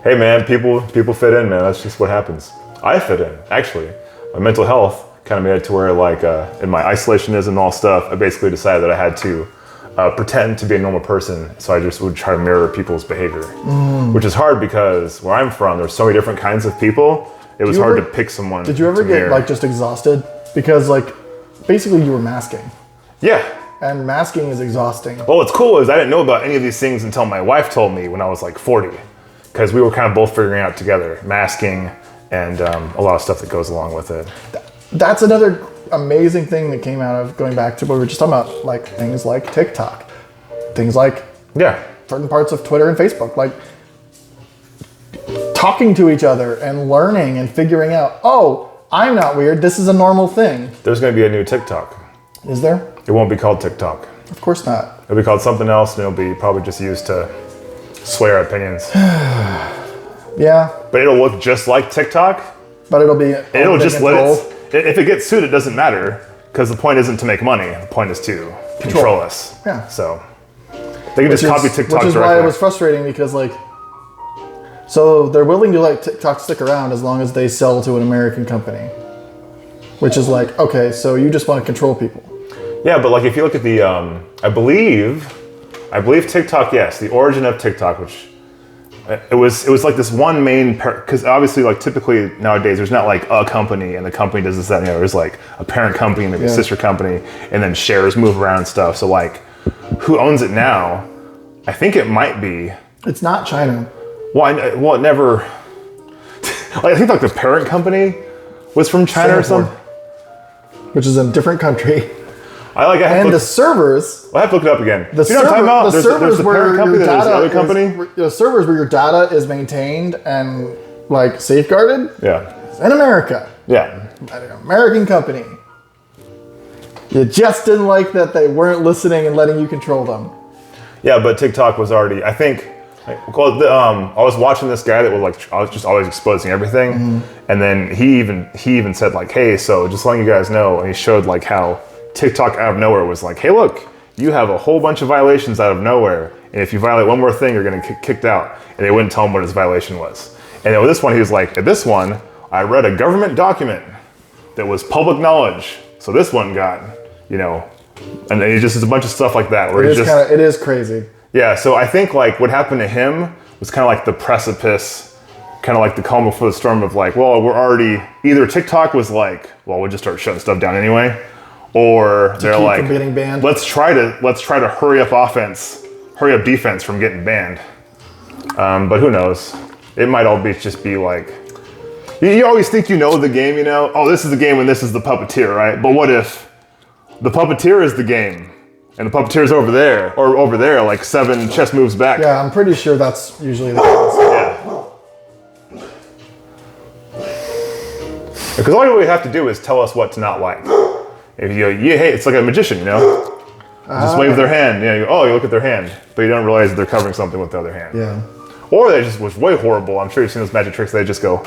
Hey man, people fit in, man. That's just what happens. I fit in, actually. My mental health kind of made it to where, like, in my isolationism and all stuff, I basically decided that I had to pretend to be a normal person, so I just would try to mirror people's behavior, which is hard because where I'm from, there's so many different kinds of people. It was hard to pick someone. Did you ever get like just exhausted because like basically you were masking? Yeah. And masking is exhausting. Well, what's cool is I didn't know about any of these things until my wife told me when I was like 40, because we were kind of both figuring out together, masking and a lot of stuff that goes along with it. That's another amazing thing that came out of going back to what we were just talking about, like things like TikTok, things like certain parts of Twitter and Facebook, like talking to each other and learning and figuring out, oh, I'm not weird. This is a normal thing. There's going to be a new TikTok. Is there? It won't be called TikTok. Of course not. It'll be called something else, and it'll be probably just used to sway our opinions. Yeah. But it'll look just like TikTok. But it'll be. It'll just let it. If it gets sued, it doesn't matter, because the point isn't to make money. The point is to control us. Yeah. So they can just copy TikTok. Which is why it was frustrating, because like, so they're willing to let TikTok stick around as long as they sell to an American company. Which is like, okay, so you just want to control people. Yeah, but like if you look at the, I believe TikTok, yes, the origin of TikTok, which it was like this one main, because obviously like typically nowadays there's not like a company and the company does this, that, and the other. There's like a parent company, maybe a sister company, and then shares move around and stuff. So like, who owns it now? I think it might be. It's not China. Well, it never. Like, I think like the parent company was from China or something. Which is a different country. The servers. I have to look it up again. The servers where your data the servers where your data is maintained and like safeguarded. Yeah. In America. Yeah. An American company. You just didn't like that they weren't listening and letting you control them. Yeah, but TikTok was already. I think. I was watching this guy that was like, I was just always exposing everything, and then he even said like, hey, so just letting you guys know, and he showed like how TikTok out of nowhere was like, hey, look, you have a whole bunch of violations out of nowhere, and if you violate one more thing, you're gonna get kicked out, and they wouldn't tell him what his violation was. And then with this one, he was like, at this one, I read a government document that was public knowledge, so this one got, and he just is a bunch of stuff like that where it is crazy. Yeah, so I think like what happened to him was kind of like the precipice, kind of like the calm before the storm of like, well, we're already, either TikTok was like, well, we'll just start shutting stuff down anyway, or they're like, getting banned. let's try to hurry up defense from getting banned. But who knows? It might all just be like, you always think you know the game, oh, this is the game and this is the puppeteer, right? But what if the puppeteer is the game? And the puppeteer's over there, like 7 chess moves back. Yeah, I'm pretty sure that's usually the case. Yeah. Because all you really have to do is tell us what to not like. If you go, hey, it's like a magician, Just wave their hand. You look at their hand, but you don't realize that they're covering something with the other hand. Yeah. Or they just was way horrible. I'm sure you've seen those magic tricks. They just go,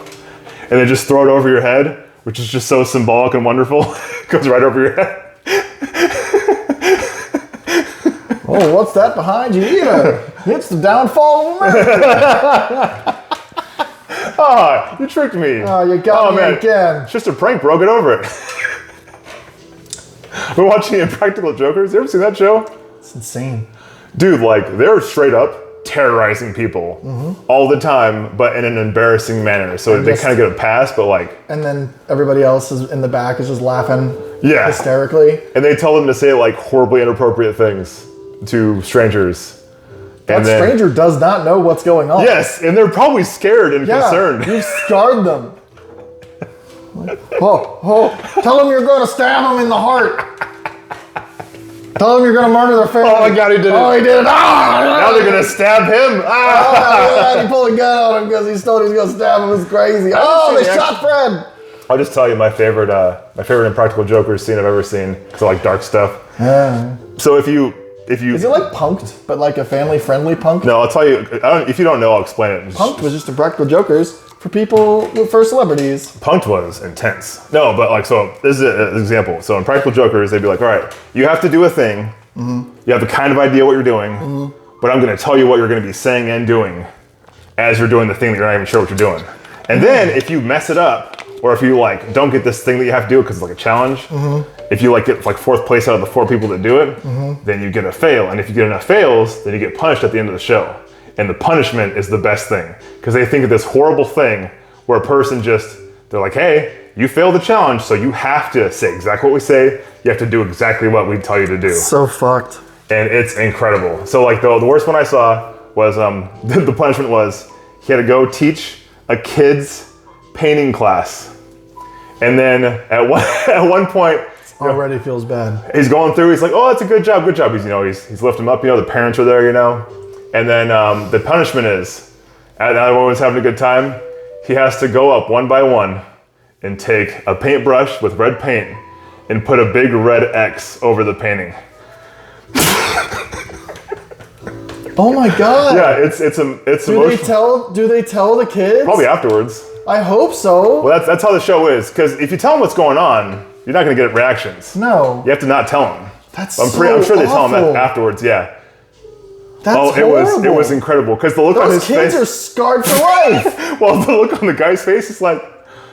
and they just throw it over your head, which is just so symbolic and wonderful. It goes right over your head. Oh, what's that behind you? It's the downfall of America. Ah, you tricked me. Oh, you got me again. It's just a prank, bro. Get over it. We're watching Impractical Jokers. You ever seen that show? It's insane. Dude, like, they're straight up terrorizing people all the time, but in an embarrassing manner. So they kind of get a pass, but like... And then everybody else is in the back is just laughing hysterically. And they tell them to say, like, horribly inappropriate things to strangers. That stranger does not know what's going on. Yes, and they're probably scared and concerned. You've scarred them. Tell them you're going to stab them in the heart. Tell them you're going to murder their family. Oh my God, he did it. Oh, he did it. Now they're going to stab him. Oh, he pulled a gun on him because he thought he was going to stab him. It was crazy. Oh, they shot Fred. I'll just tell you my favorite Impractical Jokers scene I've ever seen, because I like dark stuff. So if you Is it like Punked, but like a family-friendly Punked? No, I'll tell you. If you don't know, I'll explain it. Punked was just Impractical Jokers for celebrities. Punked was intense. No, but like, so this is an example. So in Practical Jokers, they'd be like, all right, you have to do a thing. Mm-hmm. You have a kind of idea what you're doing, but I'm going to tell you what you're going to be saying and doing as you're doing the thing that you're not even sure what you're doing. And then if you mess it up, or if you like don't get this thing that you have to do because it's like a challenge, if you like get like fourth place out of the 4 people that do it, then you get a fail. And if you get enough fails, then you get punished at the end of the show. And the punishment is the best thing, because they think of this horrible thing where a person they're like, hey, you failed the challenge, so you have to say exactly what we say. You have to do exactly what we tell you to do. So fucked. And it's incredible. So like the worst one I saw was the punishment was he had to go teach a kid's painting class. And then at one point, already feels bad. He's going through. He's like, "Oh, that's a good job. He's lifting him up. The parents are there. And then the punishment is, everyone's having a good time. He has to go up one by one and take a paintbrush with red paint and put a big red X over the painting. Oh my God! Yeah, it's emotional. Do they tell the kids? Probably afterwards. I hope so. Well, that's how the show is. Because if you tell them what's going on, you're not going to get reactions. No. You have to not tell them. I'm sure they tell them afterwards. Yeah. That's horrible. It was incredible because the look on his face. Those kids are scarred for life. Well, the look on the guy's face is like,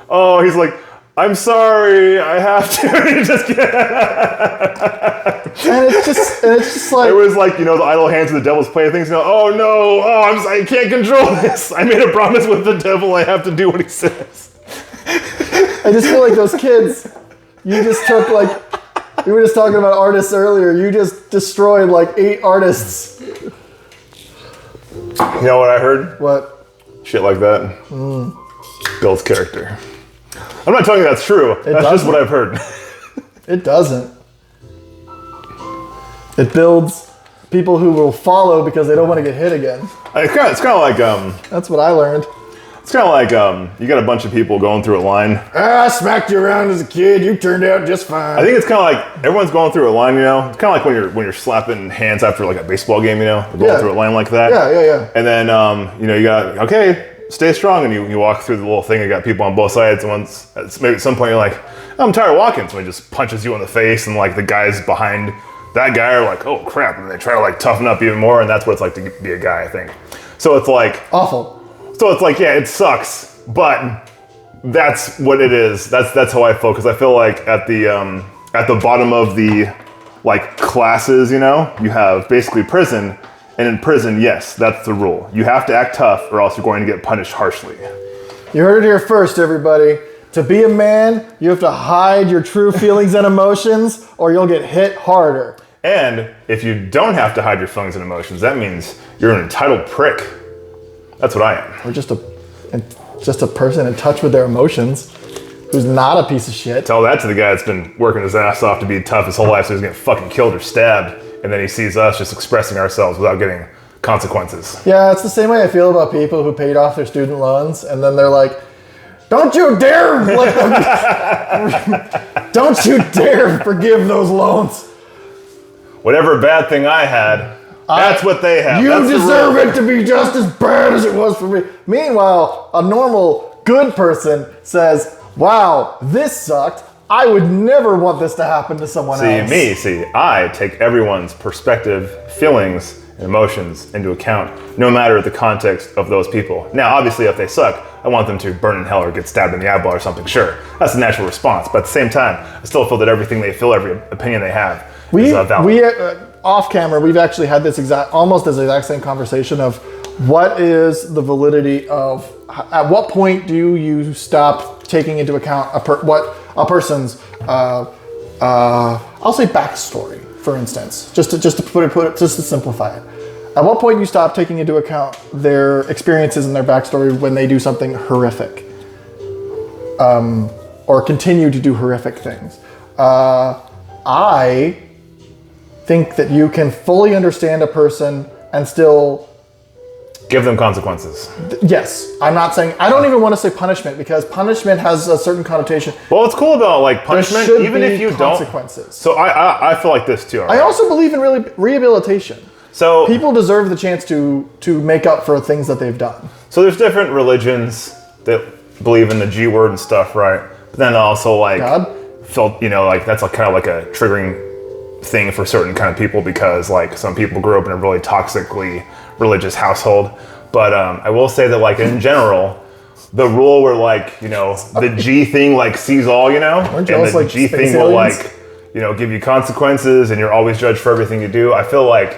oh, he's like, I'm sorry, I have to. And it's just like, it was like, the idle hands of the devil's playthings. Oh no, I can't control this. I made a promise with the devil. I have to do what he says. I just feel like those kids, you just took like, we were just talking about artists earlier. You just destroyed like 8 artists. You know what I heard? What? Shit like that builds character. I'm not telling you that's true. That's just what I've heard. It doesn't. It builds people who will follow because they don't want to get hit again. It's kind of like that's what I learned. It's kind of like you got a bunch of people going through a line. I smacked you around as a kid. You turned out just fine. I think it's kind of like everyone's going through a line. It's kind of like when you're slapping hands after like a baseball game. Going through a line like that. Yeah. And then you got stay strong, and you walk through the little thing. You got people on both sides, and maybe at some point you're like, I'm tired of walking, so he just punches you in the face, and like the guys behind that guy are like, oh crap, and they try to like toughen up even more, and that's what it's like to be a guy, I think. So it's like awful. So it's like, yeah, it sucks, but that's what it is. That's how I feel, because I feel like at the bottom of the like classes, you have basically prison. And in prison, yes, that's the rule. You have to act tough or else you're going to get punished harshly. You heard it here first, everybody. To be a man, you have to hide your true feelings and emotions or you'll get hit harder. And if you don't have to hide your feelings and emotions, that means you're an entitled prick. That's what I am. Or just a person in touch with their emotions who's not a piece of shit. Tell that to the guy that's been working his ass off to be tough his whole life so he's getting fucking killed or stabbed. And then he sees us just expressing ourselves without getting consequences. Yeah, it's the same way I feel about people who paid off their student loans and then they're like, don't you dare don't you dare forgive those loans. Whatever bad thing I had, that's what they have. You deserve it to be just as bad as it was for me. Meanwhile, a normal good person says, wow, this sucked. I would never want this to happen to someone else. I take everyone's perspective, feelings, and emotions into account, no matter the context of those people. Now, obviously, if they suck, I want them to burn in hell or get stabbed in the eyeball or something, sure. That's the natural response. But at the same time, I still feel that everything they feel, every opinion they have is valid. Off camera, we've actually had this almost as the exact same conversation of what is the validity of, at what point do you stop taking into account what a person's, I'll say backstory, for instance, just to simplify it. At what point you stop taking into account their experiences and their backstory when they do something horrific, or continue to do horrific things. I think that you can fully understand a person and still give them consequences. Yes, I'm not saying, I don't even want to say punishment because punishment has a certain connotation. Well, what's cool about like punishment, There should even be if you consequences. don't. So I feel like this too. Right? I also believe in rehabilitation. So People deserve the chance to make up for things that they've done. So there's different religions that believe in the G word and stuff, right? But then also like God? felt, like that's like kind of like a triggering thing for certain kind of people because like some people grew up in a really toxically religious household. But I will say that like in general, the rule where like, the G thing like sees all, and the like G space thing will aliens? like, give you consequences and you're always judged for everything you do. I feel like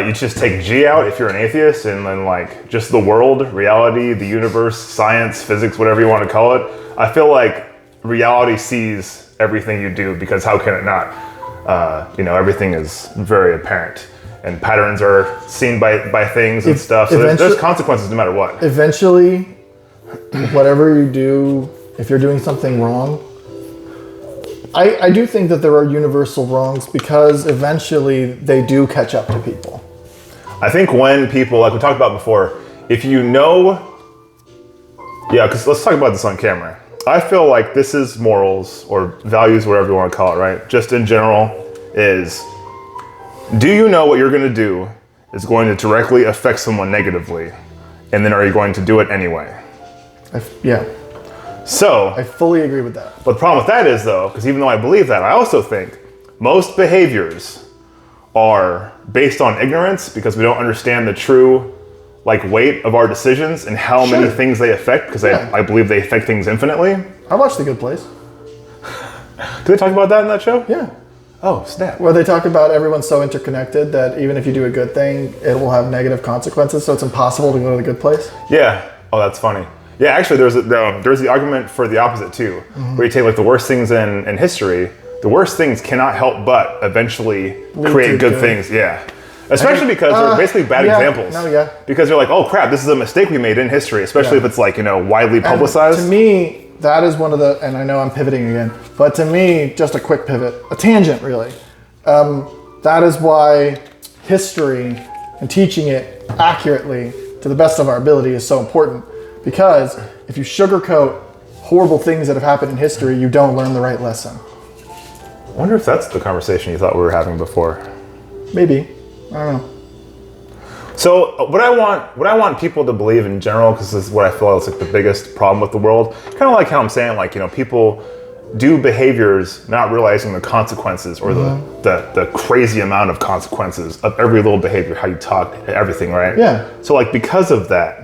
you just take G out if you're an atheist and then like just the world, reality, the universe, science, physics, whatever you want to call it. I feel like reality sees everything you do because how can it not? Everything is very apparent and patterns are seen by things and stuff. So there's consequences no matter what. Eventually, whatever you do, if you're doing something wrong, I do think that there are universal wrongs because eventually they do catch up to people. I think when people, like we talked about before, if because let's talk about this on camera. I feel like this is morals or values, whatever you want to call it, right? Just in general is, do you know what you're going to do is going to directly affect someone negatively? And then are you going to do it anyway? So I fully agree with that. But the problem with that is though, because even though I believe that, I also think most behaviors are based on ignorance because we don't understand the true weight of our decisions and how many things they affect because I believe they affect things infinitely. I watched The Good Place. Did they talk about that in that show? Yeah. Oh, snap. Where they talk about everyone's so interconnected that even if you do a good thing, it will have negative consequences, so it's impossible to go to the good place. Yeah. Oh, that's funny. Yeah, actually, there's the argument for the opposite too, where you take the worst things in history. The worst things cannot help but eventually create good things. Yeah, especially because they're basically bad examples. No, yeah. Because you're like, oh crap, this is a mistake we made in history, especially if it's widely publicized. And to me, that is one of the, and I know I'm pivoting again, but to me, just a quick pivot, a tangent really. That is why history and teaching it accurately to the best of our ability is so important. Because if you sugarcoat horrible things that have happened in history, you don't learn the right lesson. I wonder if that's the conversation you thought we were having before. Maybe. I don't know. So what I want people to believe in general, because this is what I feel is the biggest problem with the world, kind of like how I'm saying, people do behaviors not realizing the consequences or the crazy amount of consequences of every little behavior, how you talk, everything, right? Yeah. So because of that,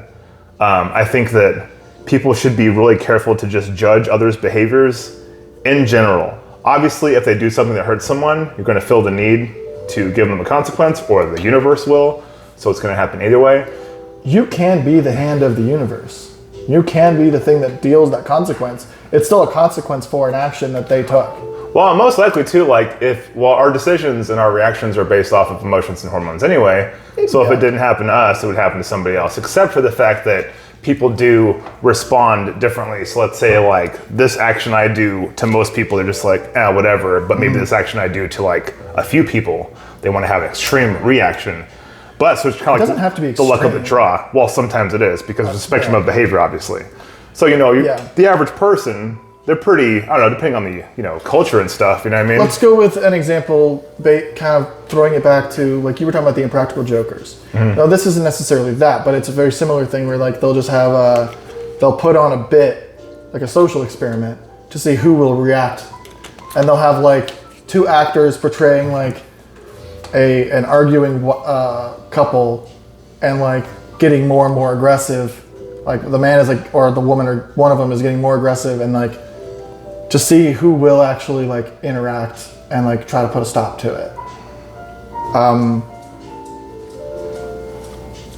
I think that people should be really careful to just judge others' behaviors in general. Obviously, if they do something that hurts someone, you're going to feel the need to give them a consequence, or the universe will. So it's going to happen either way. You can be the hand of the universe. You can be the thing that deals that consequence. It's still a consequence for an action that they took. Well, most likely too, our decisions and our reactions are based off of emotions and hormones anyway. So if it didn't happen to us, it would happen to somebody else, except for the fact that people do respond differently. So let's say this action I do to most people, they're just whatever. But maybe this action I do to a few people, they want to have an extreme reaction. But so it's kind of doesn't have to be the luck of the draw. Well, sometimes it is because there's a spectrum of behavior, obviously. So the average person, they're pretty, I don't know, depending on the culture and stuff. You know what I mean? Let's go with an example, kind of throwing it back to you were talking about the Impractical Jokers. Mm-hmm. Now this isn't necessarily that, but it's a very similar thing where they'll just have they'll put on a bit, a social experiment, to see who will react, and they'll have two actors portraying an arguing couple, and getting more and more aggressive. The man is or the woman or one of them is getting more aggressive, and to see who will actually interact and try to put a stop to it.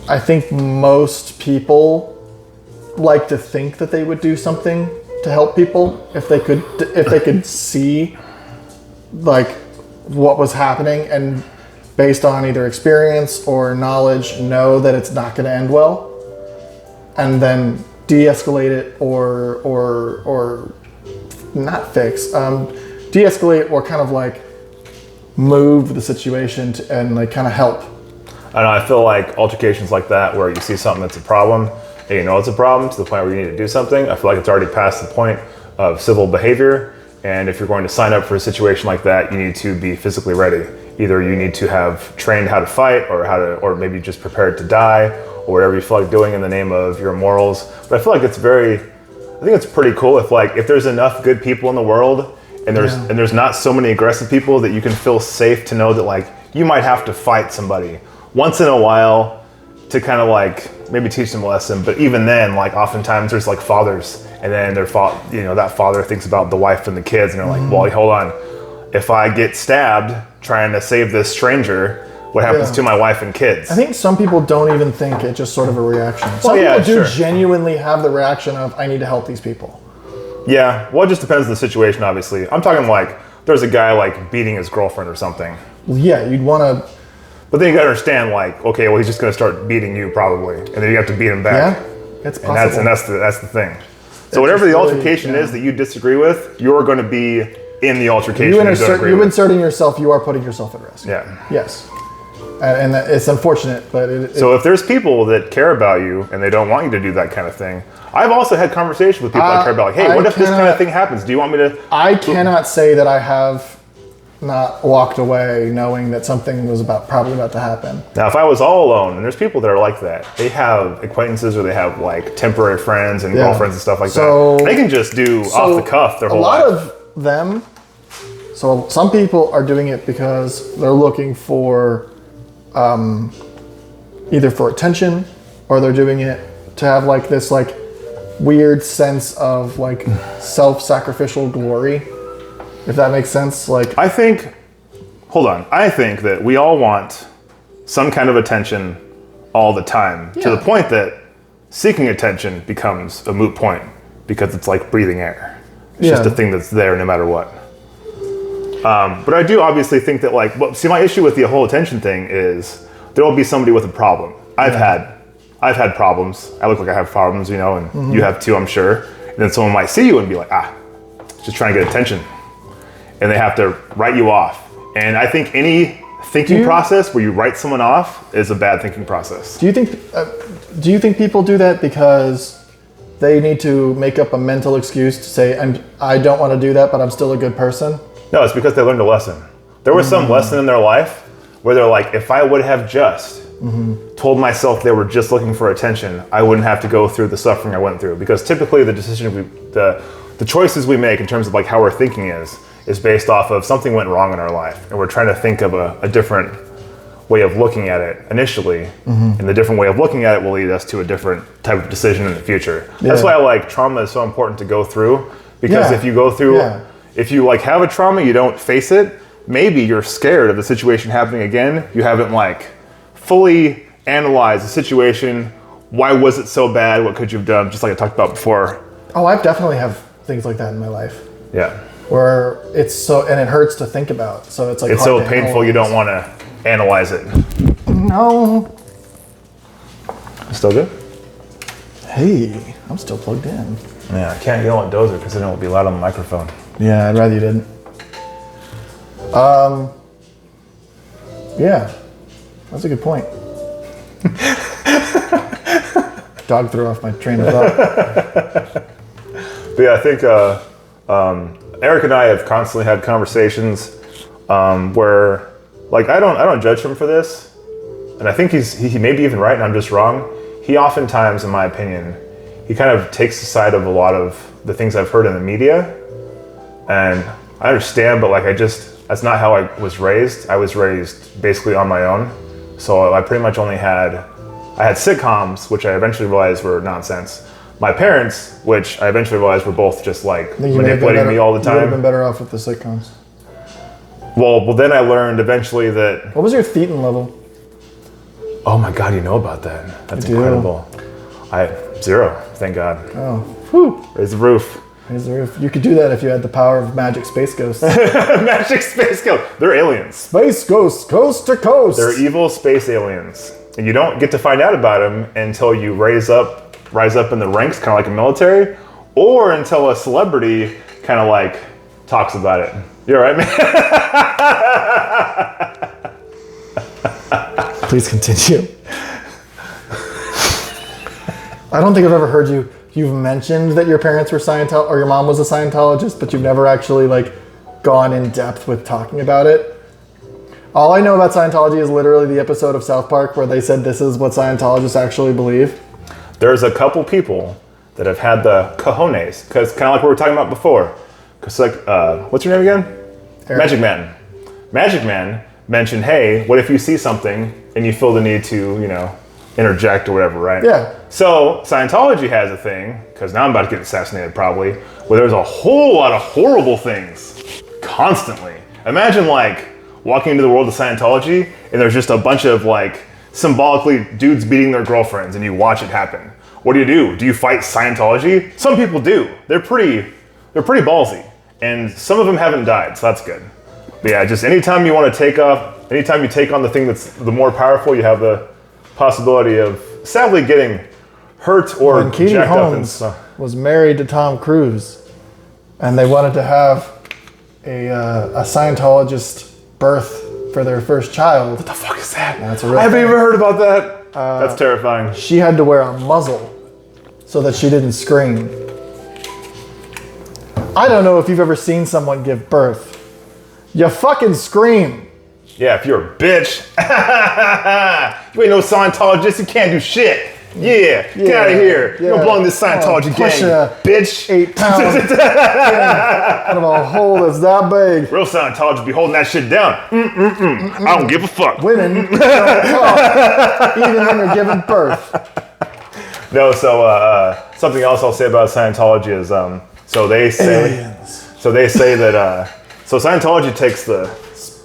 I think most people like to think that they would do something to help people if they could see what was happening, and based on either experience or knowledge know that it's not going to end well, and then de-escalate it or not fix, de-escalate or kind of like move the situation and like kind of help. I don't know, I feel like altercations like that where you see something that's a problem and you know it's a problem to the point where you need to do something, I feel like it's already past the point of civil behavior. And if you're going to sign up for a situation like that, you need to be physically ready. Either you need to have trained how to fight or maybe just prepared to die or whatever you feel like doing in the name of your morals. But I feel like I think it's pretty cool if there's enough good people in the world and there's not so many aggressive people that you can feel safe to know that like you might have to fight somebody once in a while to kind of like maybe teach them a lesson. But even then, like oftentimes there's like fathers and then that father thinks about the wife and the kids and they're like, well, hold on. If I get stabbed trying to save this stranger, what happens to my wife and kids? I think some people don't even think it's just sort of a reaction. Some people do genuinely have the reaction of, I need to help these people. Yeah, well, it just depends on the situation, obviously. I'm talking like, there's a guy like beating his girlfriend or something. Well, yeah, you'd want to... But then you gotta understand like, okay, well, he's just gonna start beating you probably. And then you have to beat him back. Yeah, it's possible. And that's the thing. So whatever the altercation is that you disagree with, you're gonna be in the altercation you inserting yourself, you are putting yourself at risk. Yeah. Yes. And it's unfortunate, but so if there's people that care about you and they don't want you to do that kind of thing, I've also had conversations with people I care about, like, hey, what if this kind of thing happens? Do you want me to? I cannot say that I have not walked away knowing that something was probably about to happen. Now, if I was all alone, and there's people that are like that, they have acquaintances or they have like temporary friends and girlfriends and stuff like that. They can just do off the cuff their whole life. A lot of them, so some people are doing it because they're looking for either for attention or they're doing it to have like this like weird sense of like self-sacrificial glory, if that makes sense. Like I think that we all want some kind of attention all the time to the point that seeking attention becomes a moot point because it's like breathing air. It's just a thing that's there no matter what. But I do obviously think that my issue with the whole attention thing is there will be somebody with a problem. I've had problems. I look like I have problems, and you have too, I'm sure. And then someone might see you and be like, just trying to get attention. And they have to write you off. And I think any thinking process where you write someone off is a bad thinking process. Do you think people do that because they need to make up a mental excuse to say, I don't want to do that, but I'm still a good person? No, it's because they learned a lesson. There was some lesson in their life where they're like, if I would have just told myself they were just looking for attention, I wouldn't have to go through the suffering I went through. Because typically the choices we make in terms of like how we're thinking is based off of something went wrong in our life. And we're trying to think of a different way of looking at it initially. And the different way of looking at it will lead us to a different type of decision in the future. That's why trauma is so important to go through. Because if you go through... If you have a trauma, you don't face it, maybe you're scared of the situation happening again. You haven't fully analyzed the situation. Why was it so bad? What could you have done? Just like I talked about before. Oh, I definitely have things like that in my life. Yeah. Where it hurts to think about. So it's it's so painful you don't want to analyze it. No. Still good? Hey, I'm still plugged in. Yeah, I can't yell at Dozer because then it will be loud on the microphone. Yeah, I'd rather you didn't. Yeah, that's a good point. Dog threw off my train of thought. But yeah, I think Eric and I have constantly had conversations where, I don't judge him for this, and I think he may be even right, and I'm just wrong. He oftentimes, in my opinion, he kind of takes the side of a lot of the things I've heard in the media. And I understand, but that's not how I was raised. I was raised basically on my own. So I pretty much I had sitcoms, which I eventually realized were nonsense. My parents, which I eventually realized were both just manipulating me all the time. You would have been better off with the sitcoms. Well, then I learned eventually that... What was your thetan level? Oh my God, you know about that. That's incredible. 0, thank God. Oh, whew. Raise the roof. You could do that if you had the power of magic space ghosts. Magic space ghosts. They're aliens. Space ghosts, coast to coast. They're evil space aliens. And you don't get to find out about them until you rise up in the ranks, kind of like a military, or until a celebrity kind of like talks about it. You all right, man? Please continue. I don't think I've ever heard you've mentioned that your parents were Scientology or your mom was a Scientologist, but you've never actually like gone in depth with talking about it. All I know about Scientology is literally the episode of South Park where they said this is what Scientologists actually believe. There's a couple people that have had the cojones, because kind of like what we were talking about before. Because like, what's your name again? Eric. Magic Man. Magic Man mentioned, hey, what if you see something and you feel the need to, interject or whatever, right? Yeah. So Scientology has a thing, because now I'm about to get assassinated probably, where there's a whole lot of horrible things constantly. Imagine like walking into the world of Scientology and there's just a bunch of like symbolically dudes beating their girlfriends and you watch it happen. What do? Do you fight Scientology? Some people do. They're pretty ballsy. And some of them haven't died, so that's good. But yeah, just anytime you want to anytime you take on the thing that's the more powerful, you have the possibility of sadly getting hurt or When Katie jacked Holmes up and was married to Tom Cruise and they wanted to have a Scientologist birth for their first child. What the fuck is that? That's a real I haven't thing. even heard about that. That's terrifying. She had to wear a muzzle so that she didn't scream. I don't know if you've ever seen someone give birth. You fucking scream. Yeah, if you're a bitch. You ain't no Scientologist, you can't do shit. Yeah, get out of here. You don't belong in this Scientology Push gang, a bitch. 8 pound thing out of a hole that's that big. Real Scientologists be holding that shit down. I don't give a fuck. Women don't talk, even when they're giving birth. No, so something else I'll say about Scientology is, so they say that, so Scientology takes the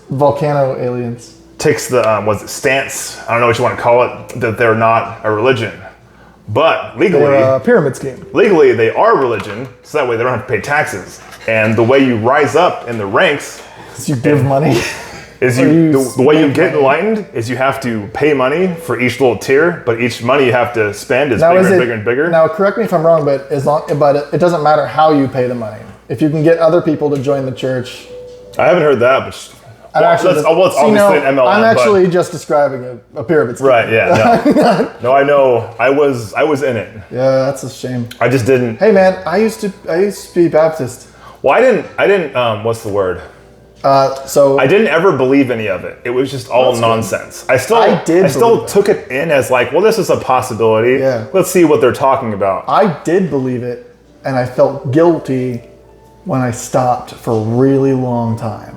Volcano aliens. stance, I don't know what you want to call it, that they're not a religion. But legally, They're a pyramid scheme. legally they are a religion, so that way they don't have to pay taxes. And the way you rise up in the ranks So you give money. is the way you get enlightened is you have to pay money for each little tier, but each money you have to spend is bigger and bigger and bigger. Now, correct me if I'm wrong, but it doesn't matter how you pay the money. If you can get other people to join the church. I haven't heard that, but That's obviously an MLM. I'm actually just describing a pyramid scheme. Right, yeah. No, I know. I was in it. Yeah, that's a shame. I just didn't. Hey man, I used to be Baptist. Well, I didn't what's the word? So I didn't ever believe any of it. It was just all nonsense. I still took it in as like, well, this is a possibility. Yeah. Let's see what they're talking about. I did believe it, and I felt guilty when I stopped for a really long time.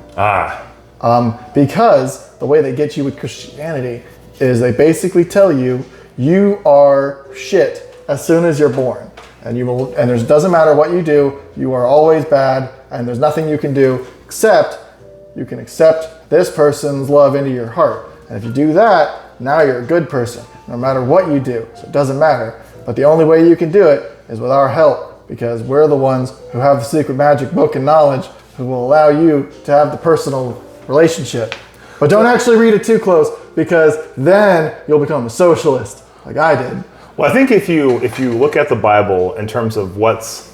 Because the way they get you with Christianity is they basically tell you you are shit as soon as you're born, and it doesn't matter what you do, you are always bad, and there's nothing you can do except you can accept this person's love into your heart. And if you do that, now you're a good person, no matter what you do. So it doesn't matter. But the only way you can do it is with our help, because we're the ones who have the secret magic book and knowledge who will allow you to have the personal relationship. But don't actually read it too close, because then you'll become a socialist like I did. Well, I think if you look at the Bible in terms of what's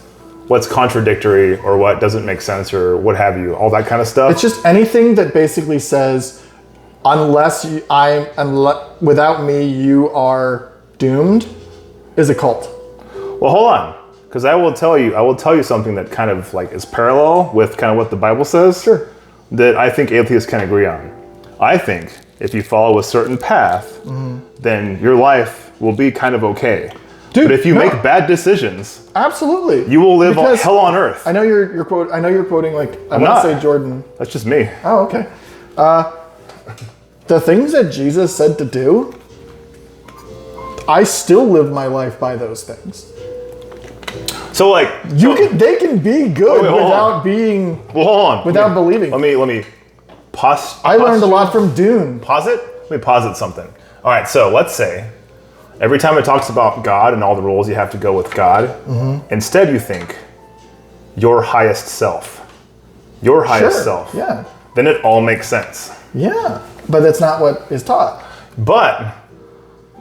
contradictory or what doesn't make sense or what have you, all that kind of stuff. It's just anything that basically says, without me you are doomed, is a cult. Well, hold on, because I will tell you something that kind of like is parallel with kind of what the Bible says. Sure. That I think atheists can agree on. I think if you follow a certain path, then your life will be kind of okay. Dude, but if you make bad decisions, absolutely, you will live on hell on earth. I know you're quoting like I want to say Jordan. That's just me. Oh, okay. The things that Jesus said to do, I still live my life by those things. So like they can be good without being. Well, hold on. Without believing. Let me pause. I learned a lot from Dune. Pause it. Let me posit something. All right. So let's say every time it talks about God and all the rules, you have to go with God. Instead, you think your highest self. Your highest self. Yeah. Then it all makes sense. Yeah. But that's not what is taught. But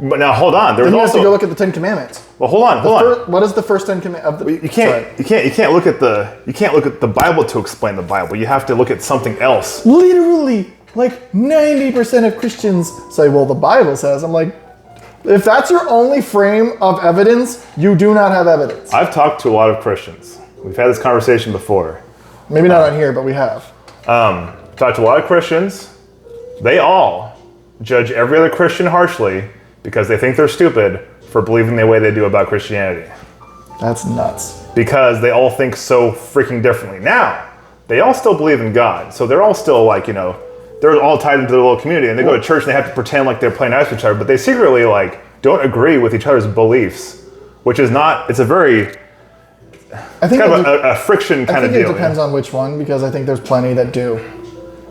But now hold on. There's Then you have also to go look at the Ten Commandments. well, hold on. What is the first Ten Commandments? You can't look at the Bible to explain the Bible. You have to look at something else. Literally, like 90% of Christians say, well, the Bible says. I'm like, if that's your only frame of evidence, you do not have evidence. I've talked to a lot of Christians. We've had this conversation before. Maybe not on here, but we have. Talked to a lot of Christians. They all judge every other Christian harshly because they think they're stupid for believing the way they do about Christianity. That's nuts. Because they all think so freaking differently. Now, they all still believe in God. So they're all still like, they're all tied into their little community, and they go to church and they have to pretend like they're playing nice with each other, but they secretly like don't agree with each other's beliefs, which is not, it's a very, I think kind of a friction kind of deal. I think it depends on which one, because I think there's plenty that do.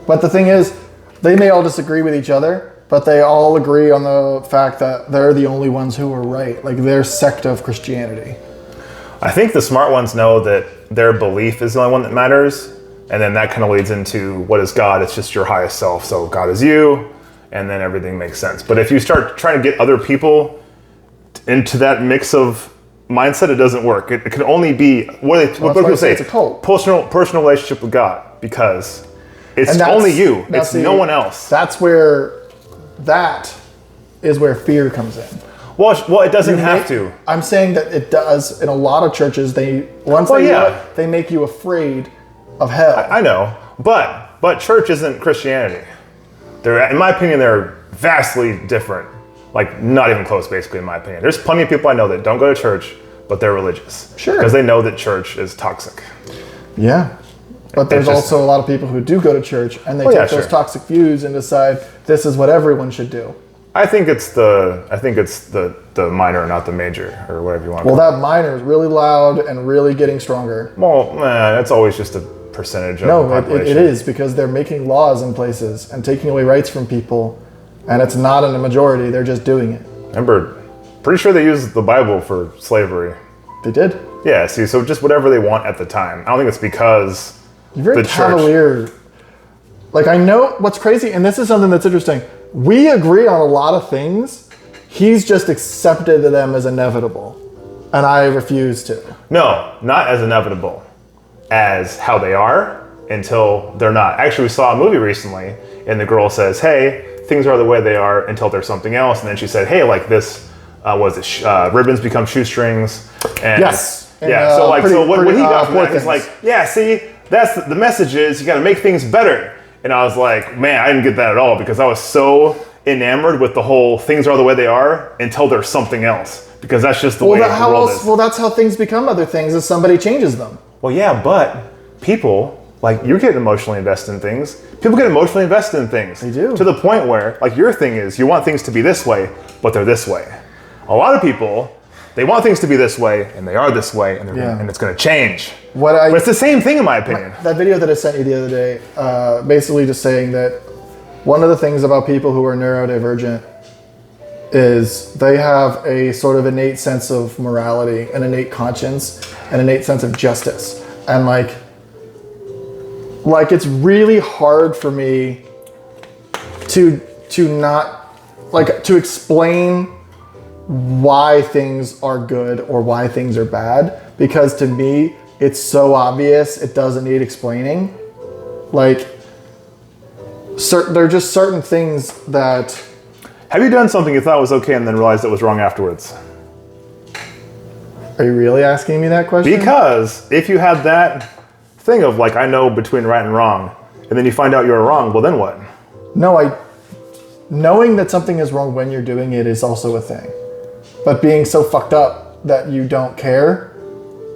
But the thing is, they may all disagree with each other, but they all agree on the fact that they're the only ones who are right, like their sect of Christianity. I think the smart ones know that their belief is the only one that matters, and then that kind of leads into what is God? It's just your highest self. So God is you, and then everything makes sense. But if you start trying to get other people into that mix of mindset, it doesn't work. It can only be, what people say, it's a cult. Personal relationship with God, because it's only you. It's no one else. That is where fear comes in. Well, it doesn't have to. I'm saying that it does. In a lot of churches, they make you afraid of hell. I know, but church isn't Christianity. In my opinion, they're vastly different. Like, not even close, basically, in my opinion. There's plenty of people I know that don't go to church, but they're religious. Sure. Because they know that church is toxic. Yeah. But there's also a lot of people who do go to church, and they take those toxic views and decide this is what everyone should do. I think it's the minor, not the major, or whatever you want to call it. Well, that minor is really loud and really getting stronger. Well, that's always just a percentage of the population. It is, because they're making laws in places and taking away rights from people, and it's not in a majority, they're just doing it. Remember, pretty sure they used the Bible for slavery. They did? Yeah, see, so just whatever they want at the time. I don't think it's because You're very cavalier. Like, I know what's crazy, and this is something that's interesting. We agree on a lot of things. He's just accepted them as inevitable, and I refuse to. No, not as inevitable as how they are until they're not. Actually, we saw a movie recently, and the girl says, hey, things are the way they are until they're something else. And then she said, hey, like this, ribbons become shoestrings. And yes. So what he got from that, he's like, yeah, see, that's the message is you got to make things better. And I was like, man, I didn't get that at all, because I was so enamored with the whole things are the way they are until there's something else, because that's just the way the world is. Well, that's how things become other things, is somebody changes them. Well, yeah, but people, like, you're getting emotionally invested in things. People get emotionally invested in things. They do. To the point where, like, your thing is you want things to be this way, but they're this way. A lot of people, they want things to be this way, and they are this way, and, and it's going to change. But it's the same thing, in my opinion. That video that I sent you the other day, basically just saying that one of the things about people who are neurodivergent is they have a sort of innate sense of morality, an innate conscience, an innate sense of justice. And like it's really hard for me to explain why things are good or why things are bad, because to me it's so obvious it doesn't need explaining. Like, there are just certain things that... Have you done something you thought was okay and then realized it was wrong afterwards? Are you really asking me that question? Because if you had that thing of like, I know between right and wrong, and then you find out you're wrong, well then what? No, knowing that something is wrong when you're doing it is also a thing. But being so fucked up that you don't care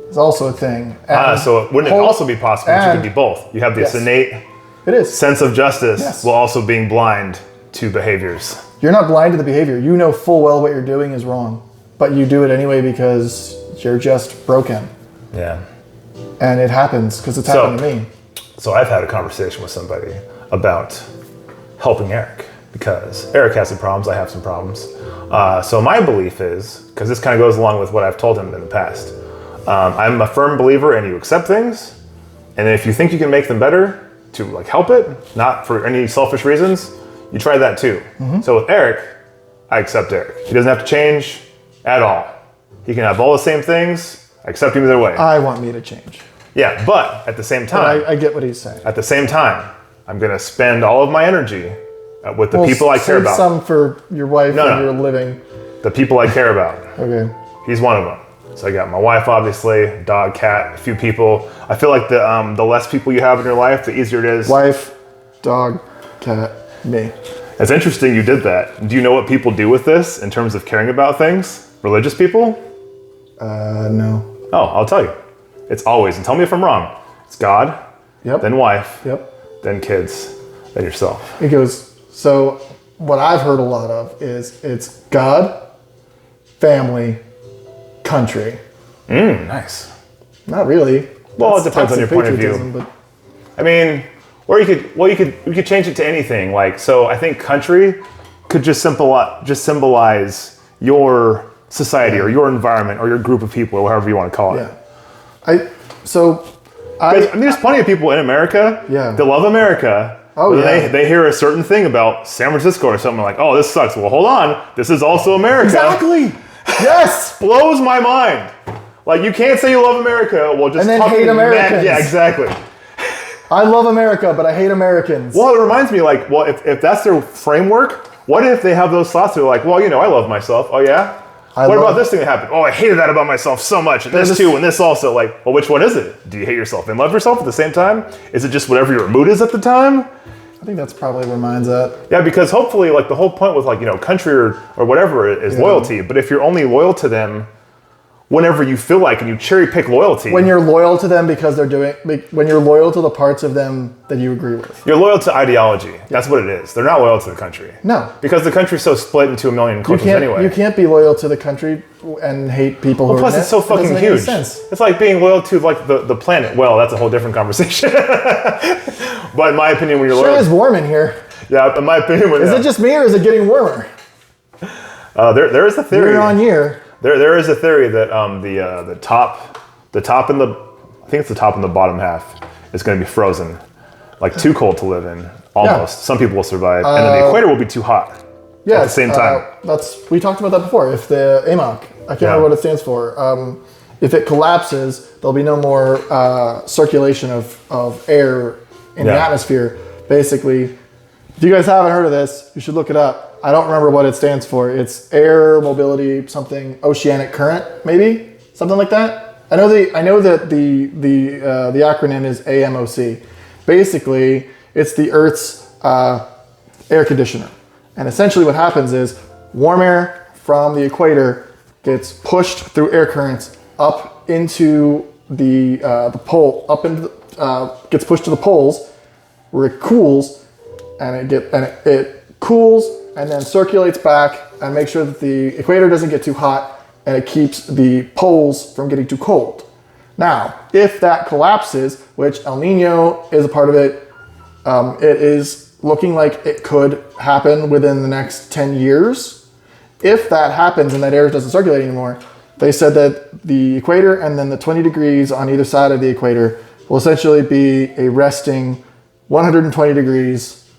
is also a thing. So wouldn't it also be possible that you could be both? You have this innate sense of justice while also being blind to behaviors. You're not blind to the behavior. You know full well what you're doing is wrong, but you do it anyway because you're just broken. Yeah. And it happens because it's happened to me. So I've had a conversation with somebody about helping Eric, because Eric has some problems, I have some problems. So my belief is, because this kind of goes along with what I've told him in the past, I'm a firm believer in you accept things, and if you think you can make them better to like help it, not for any selfish reasons, you try that too. Mm-hmm. So with Eric, I accept Eric. He doesn't have to change at all. He can have all the same things. I accept him either way. I want me to change. Yeah, but at the same time, I get what he's saying. at the same time, I'm gonna spend all of my energy with the people I care save about. some for your wife and your living. The people I care about. Okay. He's one of them. So I got my wife, obviously, dog, cat, a few people. I feel like the less people you have in your life, the easier it is. Wife, dog, cat, me. It's interesting you did that. Do you know what people do with this in terms of caring about things? Religious people? No. Oh, I'll tell you. It's always, and tell me if I'm wrong, it's God, Yep. then wife, Yep. then kids, then yourself. It goes, so what I've heard a lot of is it's God, family, country. Nice. Not really. Well, That's it depends on your toxic point of view. patriotism, but I mean, or you could change it to anything. Like, so I think country could just symbolize your society or your environment or your group of people or whatever you want to call it. yeah. I mean, There's plenty of people in America Yeah. that love America. Oh, but yeah. They hear a certain thing about San Francisco or something like, oh, this sucks. Well, hold on. This is also America. Exactly. Yes. Blows my mind. Like, you can't say you love America. Well, just And then talking hate Americans. mad- Yeah, exactly. I love America, but I hate Americans. Well, it reminds me, like, well, if that's their framework, what if they have those thoughts? They're like, well, I love myself. Oh, yeah? What about this thing that happened? Oh, I hated that about myself so much. And this too, and this also. Like, well, which one is it? Do you hate yourself and love yourself at the same time? Is it just whatever your mood is at the time? I think that's probably where mine's at. Yeah, because hopefully, like, the whole point with, like, country or whatever is loyalty. But if you're only loyal to them whenever you feel like and you cherry pick loyalty. When you're loyal to them because when you're loyal to the parts of them that you agree with. You're loyal to ideology. That's what it is. They're not loyal to the country. No. Because the country's so split into a million cultures anyway. You can't be loyal to the country and hate people who are Plus, in it's so it. It doesn't fucking make any huge. sense. It's like being loyal to like the planet. Well, that's a whole different conversation. But in my opinion, when you're Sure loyal, is warm in here. yeah, in my opinion, when Is it just me or is it getting warmer? there is a theory. Year on year. There is a theory that the top and I think it's the top and the bottom half is going to be frozen, like too cold to live in. Almost. Yeah. Some people will survive, and then the equator will be too hot. Yeah, at the same time. We talked about that before. If the AMOC, I can't remember what it stands for. If it collapses, there'll be no more circulation of air in the atmosphere. Basically, if you guys haven't heard of this, you should look it up. I don't remember what it stands for. It's air mobility, something oceanic current, maybe something like that. I know that the acronym is AMOC. Basically, it's the Earth's air conditioner. And essentially what happens is warm air from the equator gets pushed through air currents up into the pole, gets pushed to the poles where it cools, and it cools and then circulates back and makes sure that the equator doesn't get too hot and it keeps the poles from getting too cold. Now, if that collapses, which El Nino is a part of it, it is looking like it could happen within the next 10 years. If that happens and that air doesn't circulate anymore, they said that the equator and then the 20 degrees on either side of the equator will essentially be a resting 120 degrees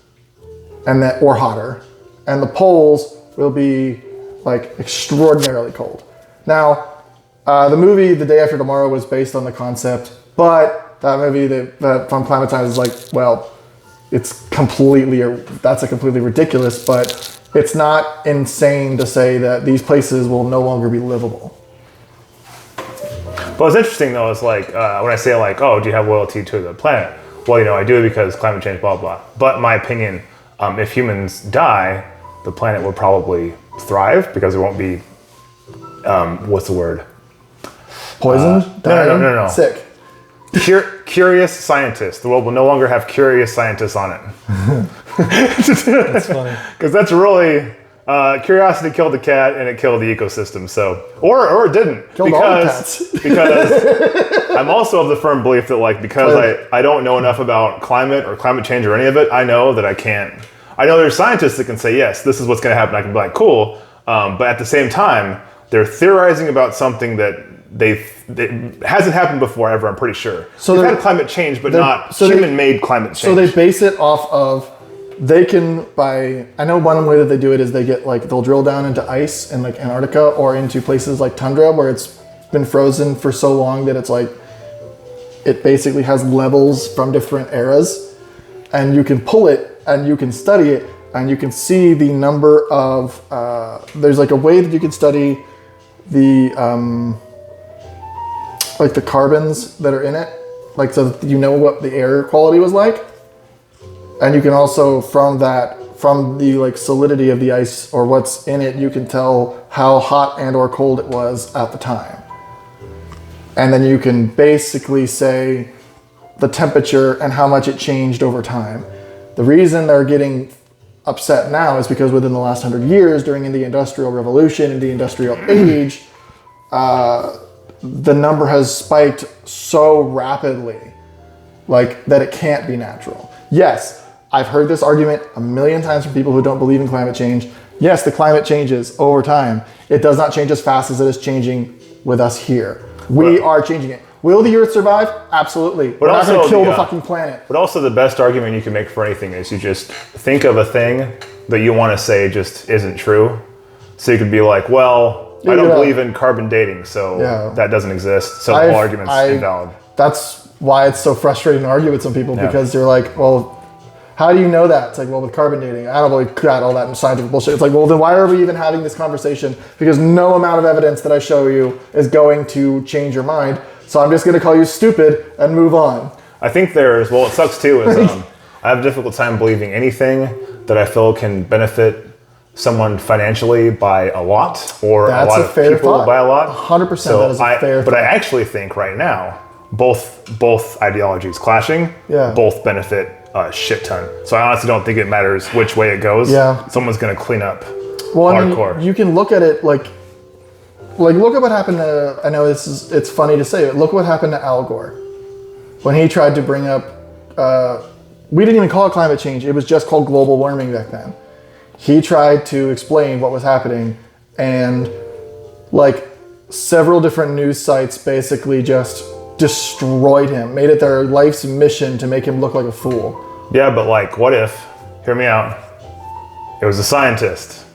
or hotter. And the poles will be like extraordinarily cold. Now, the movie The Day After Tomorrow was based on the concept, but that movie that from Climate Times is like, well, that's a completely ridiculous, but it's not insane to say that these places will no longer be livable. But what's interesting though is like when I say like, oh, do you have loyalty to the planet? Well, I do because climate change, blah, blah. But in my opinion, if humans die, the planet will probably thrive because there won't be, what's the word? Poisoned? No. Sick. Curious scientists. The world will no longer have curious scientists on it. That's funny. Because that's really curiosity killed the cat and it killed the ecosystem. So, or it didn't. Killed all the cats. Because I'm also of the firm belief that because I don't know enough about climate or climate change or any of it, I know that I can't. I know there's scientists that can say yes, this is what's going to happen. I can be like, cool. But at the same time, they're theorizing about something that it hasn't happened before ever, I'm pretty sure. So we've had climate change, but not human-made climate change. So they base it off of they can I know one way that they do it is they'll drill down into ice in like Antarctica or into places like tundra where it's been frozen for so long that it's like it basically has levels from different eras, and you can pull it and you can study it and you can see the number of there's like a way that you can study the like the carbons that are in it, like so that you know what the air quality was like. And you can also, from the like solidity of the ice or what's in it, you can tell how hot and or cold it was at the time. And then you can basically say the temperature and how much it changed over time. The reason they're getting upset now is because within the last 100 years, during the Industrial Revolution and the Industrial Age, the number has spiked so rapidly, like that it can't be natural. Yes, I've heard this argument a million times from people who don't believe in climate change. Yes, the climate changes over time. It does not change as fast as it is changing with us here. We are changing it. Will the Earth survive? Absolutely. We're not going to kill the fucking planet. But also the best argument you can make for anything is you just think of a thing that you want to say just isn't true. So you could be like, well, I don't believe in carbon dating, so that doesn't exist. So the whole argument's invalid. That's why it's so frustrating to argue with some people because you're like, well, how do you know that? It's like, well, with carbon dating, I don't believe all that scientific bullshit. It's like, well, then why are we even having this conversation? Because no amount of evidence that I show you is going to change your mind. So I'm just going to call you stupid and move on. I think it sucks too, is I have a difficult time believing anything that I feel can benefit someone financially by a lot or a lot of people by a lot. 100% so that is a fair But I actually think right now, both ideologies clashing, both benefit a shit ton. So I honestly don't think it matters which way it goes. Yeah. Someone's going to clean up hardcore. I mean, you can look at it like look at what happened to, I know it's funny to say, but look what happened to Al Gore. When he tried to bring up, we didn't even call it climate change, it was just called global warming back then. He tried to explain what was happening, and like several different news sites basically just destroyed him, made it their life's mission to make him look like a fool. Yeah, but like, what if, hear me out, it was a scientist?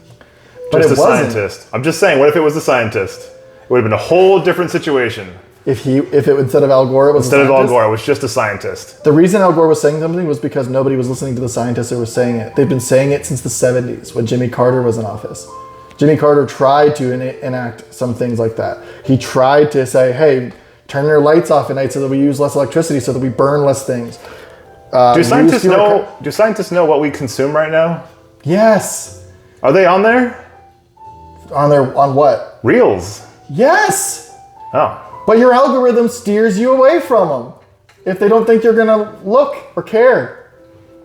But just it wasn't. Scientist. I'm just saying, what if it was a scientist? It would have been a whole different situation. If instead of Al Gore, it was instead of Al Gore, it was just a scientist. The reason Al Gore was saying something was because nobody was listening to the scientists that were saying it. They've been saying it since the 70s when Jimmy Carter was in office. Jimmy Carter tried to enact some things like that. He tried to say, hey, turn your lights off at night so that we use less electricity, so that we burn less things. Do scientists know what we consume right now? Yes. Are they on there? On what? Reels. Yes. Oh. But your algorithm steers you away from them if they don't think you're gonna look or care.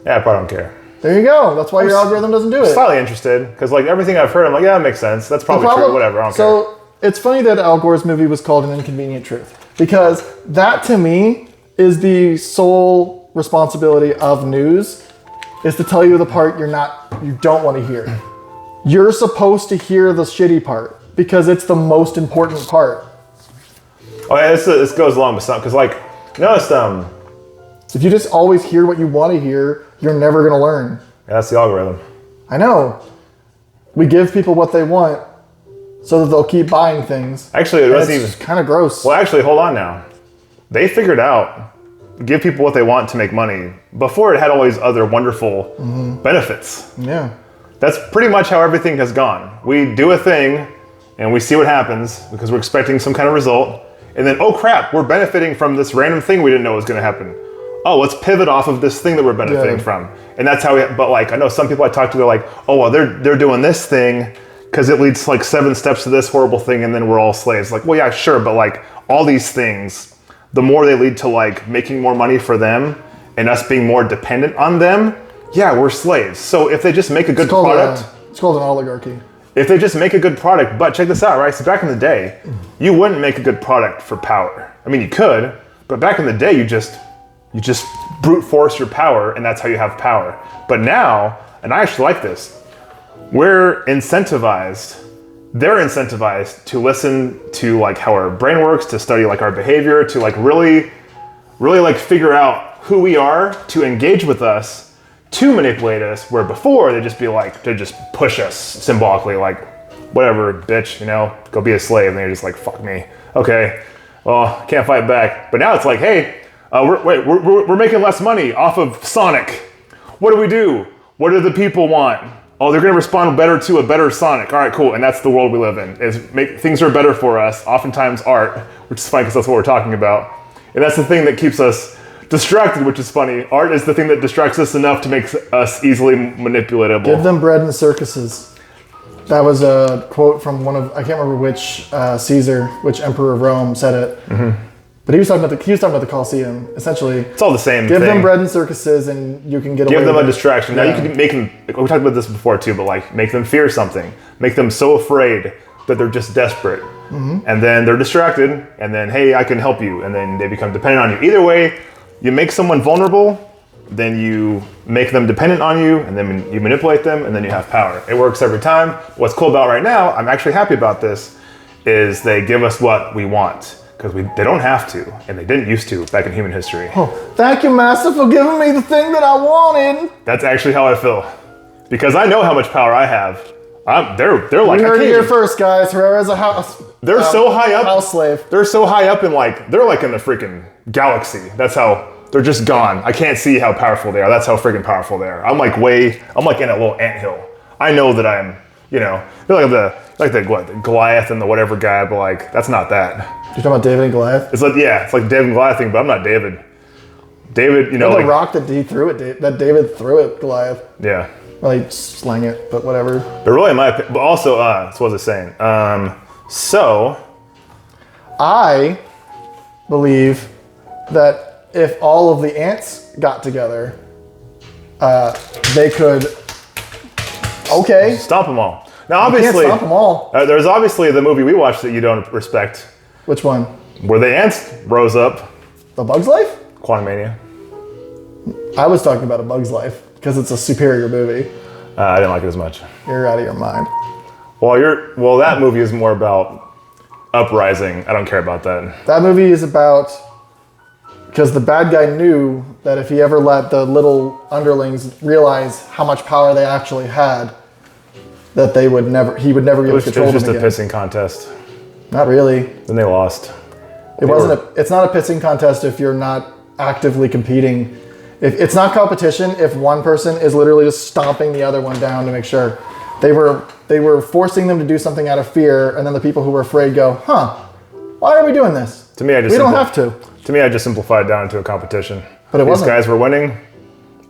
Yeah, I probably don't care. There you go. That's why your algorithm doesn't do it. I'm slightly interested because like everything I've heard, I'm like, yeah, that makes sense. That's probably true. Whatever. I don't care. So it's funny that Al Gore's movie was called An Inconvenient Truth, because that to me is the sole responsibility of news, is to tell you the part you don't want to hear. You're supposed to hear the shitty part because it's the most important part. Oh yeah, this goes along with something, because like, notice if you just always hear what you want to hear, you're never gonna learn. Yeah, that's the algorithm. I know. We give people what they want so that they'll keep buying things. Actually, it wasn't even kind of gross. Well, actually, hold on now. They figured out give people what they want to make money before it had all these other wonderful benefits. Yeah. That's pretty much how everything has gone. We do a thing and we see what happens because we're expecting some kind of result. And then, oh crap, we're benefiting from this random thing we didn't know was going to happen. Oh, let's pivot off of this thing that we're benefiting from. And that's how but like, I know some people I talk to, they're like, oh, well, they're doing this thing because it leads to like 7 steps to this horrible thing and then we're all slaves. Like, well, yeah, sure. But like all these things, the more they lead to like making more money for them and us being more dependent on them, yeah, we're slaves. So if they just make a good product. It's called an oligarchy. If they just make a good product, but check this out, right? So back in the day, you wouldn't make a good product for power. I mean, you could, but back in the day, you just brute force your power and that's how you have power. But now, and I actually like this, they're incentivized to listen to like how our brain works, to study like our behavior, to like really like figure out who we are, to engage with us, to manipulate us, where before they'd just be like, they'd just push us symbolically, like, whatever, bitch, you know, go be a slave. And they're just like, fuck me. Okay, well, can't fight back. But now it's like, hey, we're making less money off of Sonic. What do we do? What do the people want? Oh, they're gonna respond better to a better Sonic. All right, cool. And that's the world we live in. Things are better for us. Oftentimes art, which is funny because that's what we're talking about. And that's the thing that keeps us distracted, which is funny. Art is the thing that distracts us enough to make us easily manipulatable. Give them bread in the circuses. That was a quote from one of, I can't remember which Caesar, which emperor of Rome said it. Mm-hmm. But he was talking about the Colosseum. Essentially, it's all the same Give thing. them bread in circuses and you can get away Give them with a distraction. Yeah. Now you can make them, we talked about this before too, but like make them fear something. Make them so afraid that they're just desperate. Mm-hmm. And then they're distracted and then, hey, I can help you. And then they become dependent on you. Either way, you make someone vulnerable, then you make them dependent on you, and then you manipulate them, and then you have power. It works every time. What's cool about right now, I'm actually happy about this, is they give us what we want. Because they don't have to, and they didn't used to back in human history. Oh, thank you, Master, for giving me the thing that I wanted. That's actually how I feel. Because I know how much power I have. They're like, you heard it here first, guys. Herrera's a house. They're so high up. House slave. They're so high up in they're like in the freaking galaxy. That's how, they're just gone. I can't see how powerful they are. That's how freaking powerful they are. I'm like in a little anthill. I know that I'm, you know, they're like the Goliath and the whatever guy, but like, that's not that. You're talking about David and Goliath? It's like, yeah, it's like David and Goliath thing, but I'm not David. David, you know, the rock that he threw it, that David threw at Goliath. Yeah. Well, he slang it, but whatever. But really, in my opinion, but also, so what was I saying? So, I believe that if all of the ants got together, they could, okay. Stomp them all. Now, obviously, you can't stomp them all. There's obviously the movie we watched that you don't respect. Which one? Where the ants rose up. A Bug's Life? Quantumania. I was talking about A Bug's Life because it's a superior movie. I didn't like it as much. You're out of your mind. Well, that movie is more about uprising. I don't care about that. That movie is about, because the bad guy knew that if he ever let the little underlings realize how much power they actually had, that he would never be able to control them again. It was just a pissing contest. Not really. Then they lost. It's not a pissing contest if you're not actively competing. It's not competition if one person is literally just stomping the other one down to make sure. They were forcing them to do something out of fear, and then the people who were afraid go, why are we doing this? To me, we don't have to. To me, I just simplified down into a competition. But it wasn't. These guys were winning,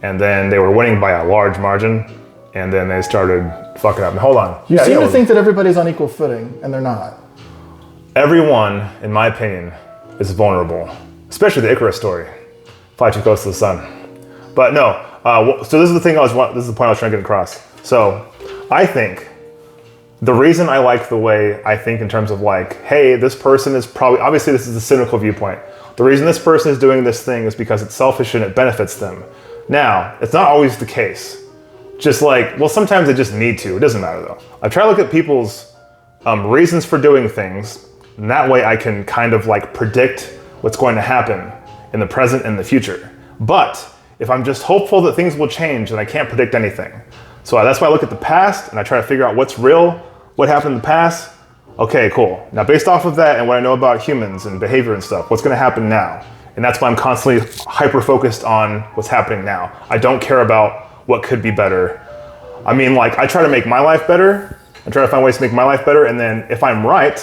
and then they were winning by a large margin, and then they started fucking up. And hold on. You seem to think that everybody's on equal footing, and they're not. Everyone, in my opinion, is vulnerable, especially the Icarus story. Fly too close to the sun. But no, so this is the thing this is the point I was trying to get across. So I think the reason I like the way I think in terms of like, hey, this person is probably, obviously this is a cynical viewpoint. The reason this person is doing this thing is because it's selfish and it benefits them. Now, it's not always the case. Just like, well, sometimes they just need to. It doesn't matter though. I try to look at people's reasons for doing things, and that way I can kind of like predict what's going to happen in the present and the future. But if I'm just hopeful that things will change, then I can't predict anything. So that's why I look at the past and I try to figure out what's real, what happened in the past. Okay, cool. Now based off of that and what I know about humans and behavior and stuff, what's gonna happen now? And that's why I'm constantly hyper-focused on what's happening now. I don't care about what could be better. I mean, like, I try to make my life better. I try to find ways to make my life better, and then if I'm right,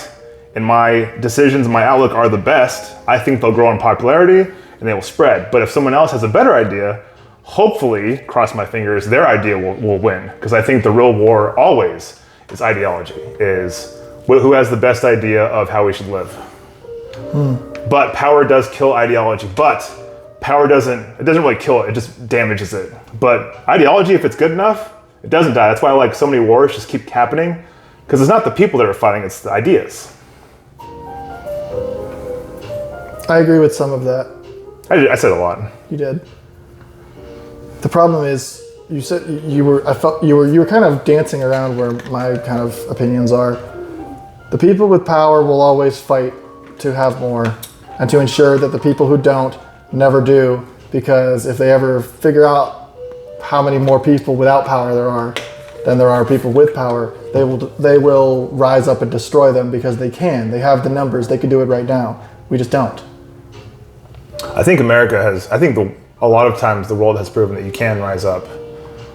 and my decisions and my outlook are the best, I think they'll grow in popularity, and they will spread. But if someone else has a better idea, hopefully, cross my fingers, their idea will win. Because I think the real war always is ideology, is who has the best idea of how we should live. But power does kill ideology, but power doesn't really kill it, it just damages it. But ideology, if it's good enough, it doesn't die. That's why like so many wars just keep happening, because it's not the people that are fighting, it's the ideas. I agree with some of that. I said a lot. You did. The problem is, you said you were kind of dancing around where my kind of opinions are. The people with power will always fight to have more and to ensure that the people who don't never do, because if they ever figure out how many more people without power there are than there are people with power, they will rise up and destroy them because they can. They have the numbers. They can do it right now. We just don't. I think America has. I think a lot of times the world has proven that you can rise up.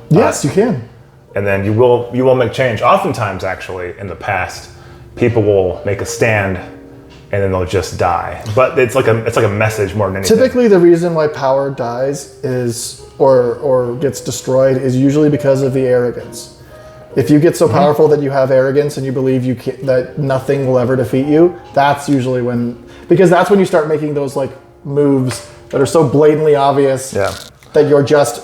Yes, you can. And then you will make change. Oftentimes, actually, in the past, people will make a stand and then they'll just die. But it's like a message more than anything. Typically, the reason why power dies is or gets destroyed is usually because of the arrogance. If you get so powerful that you have arrogance and you believe that nothing will ever defeat you, that's usually because that's when you start making those like moves that are so blatantly obvious that you're just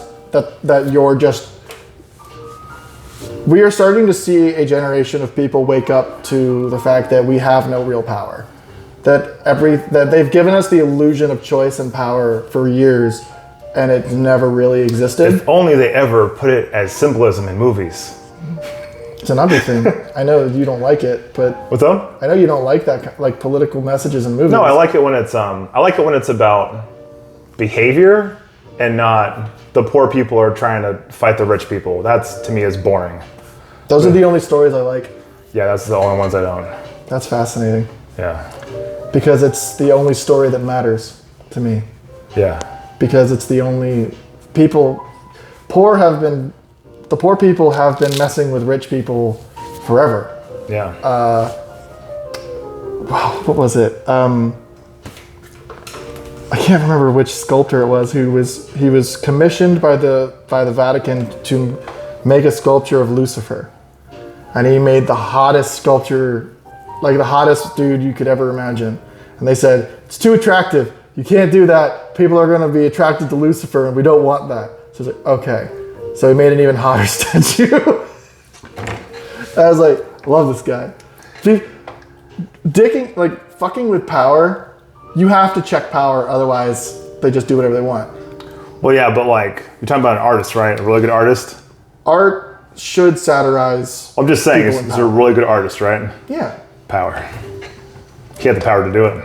we are starting to see a generation of people wake up to the fact that we have no real power. That they've given us the illusion of choice and power for years and it never really existed. If only they ever put it as symbolism in movies. It's another thing. I know you don't like it, but what's up? I know you don't like that, like political messages in movies. No, I like it when it's about behavior and not the poor people are trying to fight the rich people. That's to me is boring. Those are the only stories I like. Yeah, that's the only ones I don't. That's fascinating. Yeah. Because it's the only story that matters to me. Yeah. Because it's the only people. The poor people have been messing with rich people forever. Yeah. Wow, what was it? I can't remember which sculptor it was he was commissioned by the Vatican to make a sculpture of Lucifer. And he made the hottest sculpture, like the hottest dude you could ever imagine. And they said, it's too attractive. You can't do that. People are going to be attracted to Lucifer and we don't want that. So he's like, okay. So he made an even hotter statue. I was like, I love this guy. Fucking with power, you have to check power, otherwise they just do whatever they want. Well, yeah, but like, you're talking about an artist, right? A really good artist? Art should satirize. I'm just saying, he's a really good artist, right? Yeah. Power. He had the power to do it.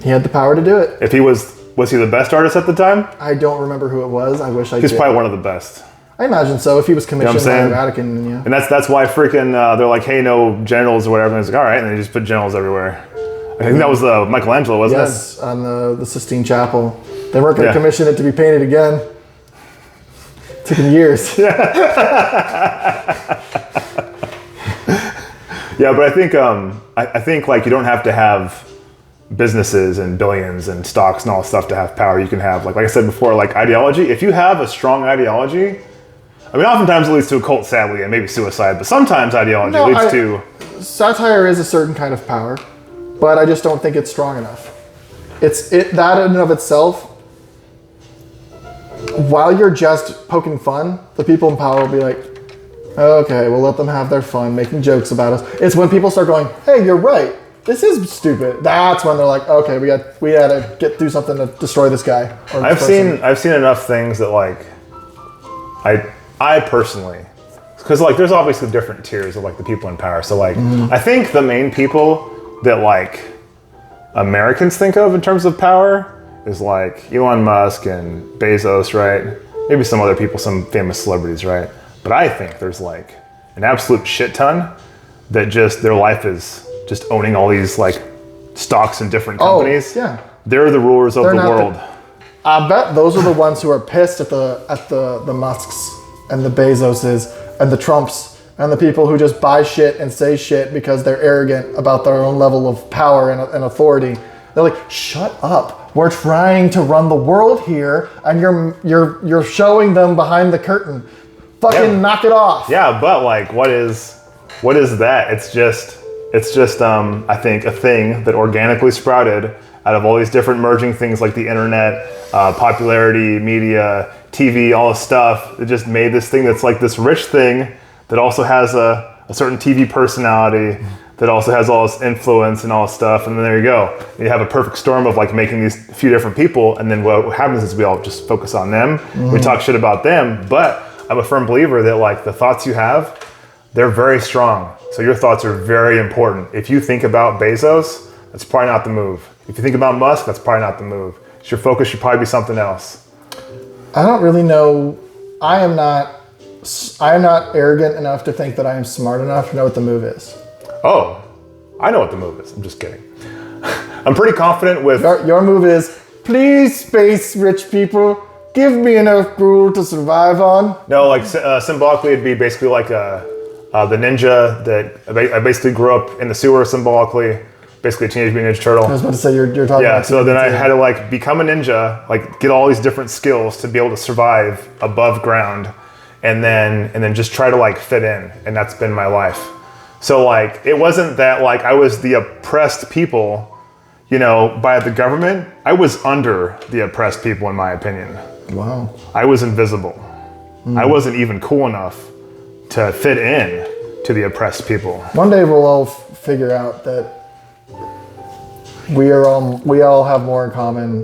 He had the power to do it. If he was he the best artist at the time? I don't remember who it was. I wish I did. He's probably one of the best. I imagine so. If he was commissioned by the Vatican, yeah. And that's why freaking they're like, hey, no genitals or whatever. And it's like, all right, and they just put genitals everywhere. I think that was Michelangelo, wasn't it? Yes, on the Sistine Chapel. They weren't going to commission it to be painted again. It took them years. Yeah, but I think like you don't have to have businesses and billions and stocks and all stuff to have power. You can have like I said before, like ideology. If you have a strong ideology, I mean, oftentimes it leads to a cult, sadly, and maybe suicide. But sometimes ideology leads to satire is a certain kind of power, but I just don't think it's strong enough. That in and of itself, while you're just poking fun, the people in power will be like, okay, we'll let them have their fun, making jokes about us. It's when people start going, hey, you're right. This is stupid. That's when they're like, okay, we had to do something to destroy this guy. I've seen enough things that like, I personally, because like there's obviously different tiers of like the people in power. So like, I think the main people that like Americans think of in terms of power is like Elon Musk and Bezos, right? Maybe some other people, some famous celebrities, right? But I think there's like an absolute shit ton that just their life is just owning all these like stocks in different companies. Oh, yeah. They're the rulers of the world. I bet those are the ones who are pissed at the Musks and the Bezoses and the Trumps and the people who just buy shit and say shit because they're arrogant about their own level of power and authority. They're like, shut up. We're trying to run the world here and you're showing them behind the curtain. Fucking knock it off. Yeah, but like what is that? It's just I think a thing that organically sprouted out of all these different merging things like the internet, popularity, media, TV, all this stuff. It just made this thing that's like this rich thing that also has a certain TV personality, that also has all this influence and all this stuff. And then there you go. You have a perfect storm of like making these few different people. And then what happens is we all just focus on them. We talk shit about them. But I'm a firm believer that like the thoughts you have, they're very strong. So your thoughts are very important. If you think about Bezos, that's probably not the move. If you think about Musk, that's probably not the move. So your focus should probably be something else. I don't really know. I am not arrogant enough to think that I am smart enough to know what the move is. Oh, I know what the move is. I'm just kidding. I'm pretty confident with... Your move is, please, space rich people, give me enough gruel to survive on. No, like symbolically, it'd be basically like the ninja that I basically grew up in the sewer symbolically. Basically a Teenage Mutant Ninja Turtle. I was about to say, you're talking about... Yeah, so then I had to like become a ninja, like get all these different skills to be able to survive above ground, and then just try to like fit in, and that's been my life. So like, it wasn't that like I was the oppressed people, you know, by the government. I was under the oppressed people, in my opinion. Wow. I was invisible. I wasn't even cool enough to fit in to the oppressed people. One day we'll all figure out that we all have more in common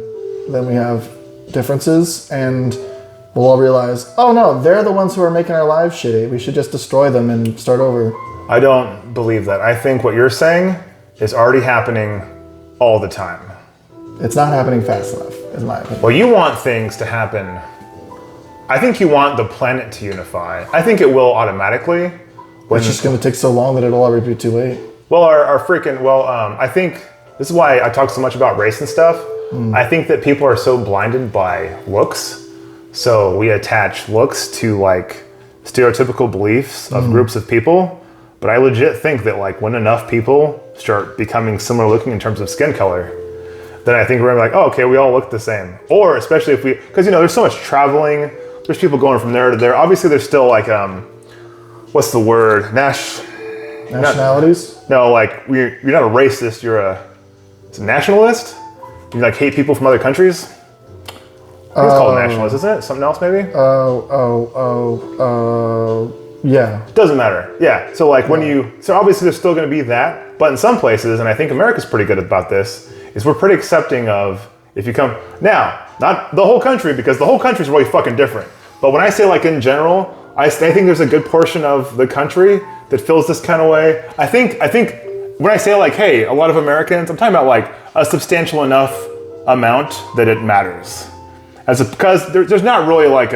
than we have differences, and we'll all realize, oh no, they're the ones who are making our lives shitty. We should just destroy them and start over. I don't believe that. I think what you're saying is already happening all the time. It's not happening fast enough, is my opinion. Well, you want things to happen. I think you want the planet to unify. I think it will automatically. It's just going to take so long that it'll already be too late. Well, I think this is why I talk so much about race and stuff. I think that people are so blinded by looks. So we attach looks to like stereotypical beliefs of groups of people. But I legit think that like when enough people start becoming similar looking in terms of skin color, then I think we're gonna be like, oh, okay, we all look the same. Or especially if because you know, there's so much traveling, there's people going from there to there. Obviously there's still like, what's the word? Nationalities? No, like you're not a racist, you're a nationalist? You like hate people from other countries? I think it's called nationalist, isn't it? Something else maybe? Yeah. Doesn't matter. Yeah. So like so obviously there's still going to be that, but in some places, and I think America's pretty good about this, is we're pretty accepting of if you come, now, not the whole country, because the whole country's really fucking different. But when I say like in general, I think there's a good portion of the country that feels this kind of way. I think when I say like, hey, a lot of Americans, I'm talking about like a substantial enough amount that it matters. Because there's not really like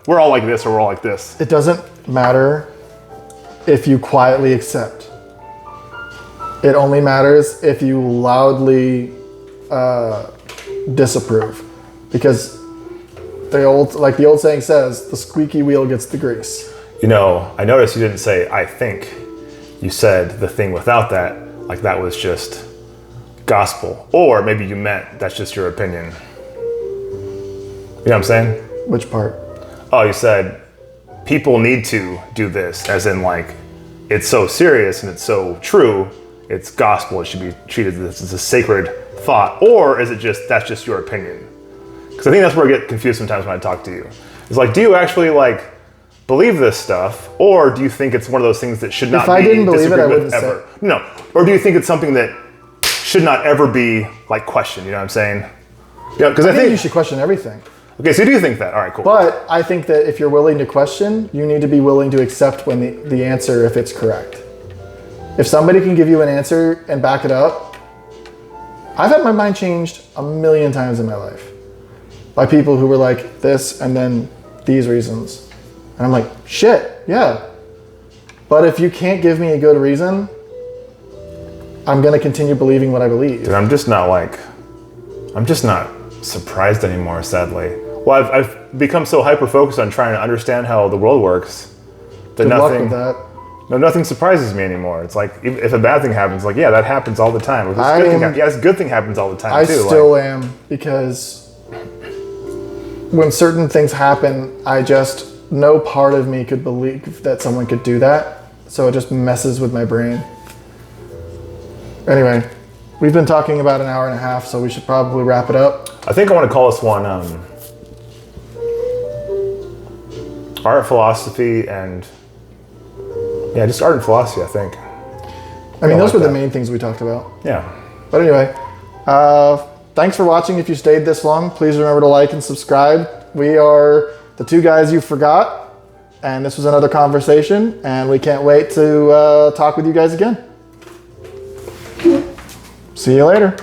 we're all like this or we're all like this. It doesn't matter if you quietly accept. It only matters if you loudly disapprove. Because the old saying says, the squeaky wheel gets the grease. You know, I noticed you didn't say, I think. You said the thing without that, like that was just gospel. Or maybe you meant that's just your opinion. You know what I'm saying? Which part? Oh, you said people need to do this, as in like, it's so serious and it's so true, it's gospel, it should be treated as a sacred thought. Or is it just, that's just your opinion? Because I think that's where I get confused sometimes when I talk to you. It's like, do you actually like believe this stuff? Or do you think it's one of those things that should not be disagreed with ever? No. Or do you think it's something that should not ever be like questioned, you know what I'm saying? Yeah, because I think you should question everything. Okay, so you do think that. All right, cool. But I think that if you're willing to question, you need to be willing to accept when the answer if it's correct. If somebody can give you an answer and back it up, I've had my mind changed a million times in my life by people who were like this and then these reasons. And I'm like, shit, yeah. But if you can't give me a good reason, I'm gonna continue believing what I believe. Dude, I'm just not surprised anymore, sadly. Well, I've become so hyper-focused on trying to understand how the world works that nothing surprises me anymore. It's like, if a bad thing happens, like, yeah, that happens all the time. If this good thing happens all the time, too. I still am, because when certain things happen, no part of me could believe that someone could do that. So it just messes with my brain. Anyway, we've been talking about an hour and a half, so we should probably wrap it up. I think I want to call this one art, philosophy, and just art and philosophy, I think. I mean, those were the main things we talked about. Yeah. But anyway, thanks for watching. If you stayed this long, please remember to like and subscribe. We are the Two Guys You Forgot, and this was another conversation, and we can't wait to talk with you guys again. See you later.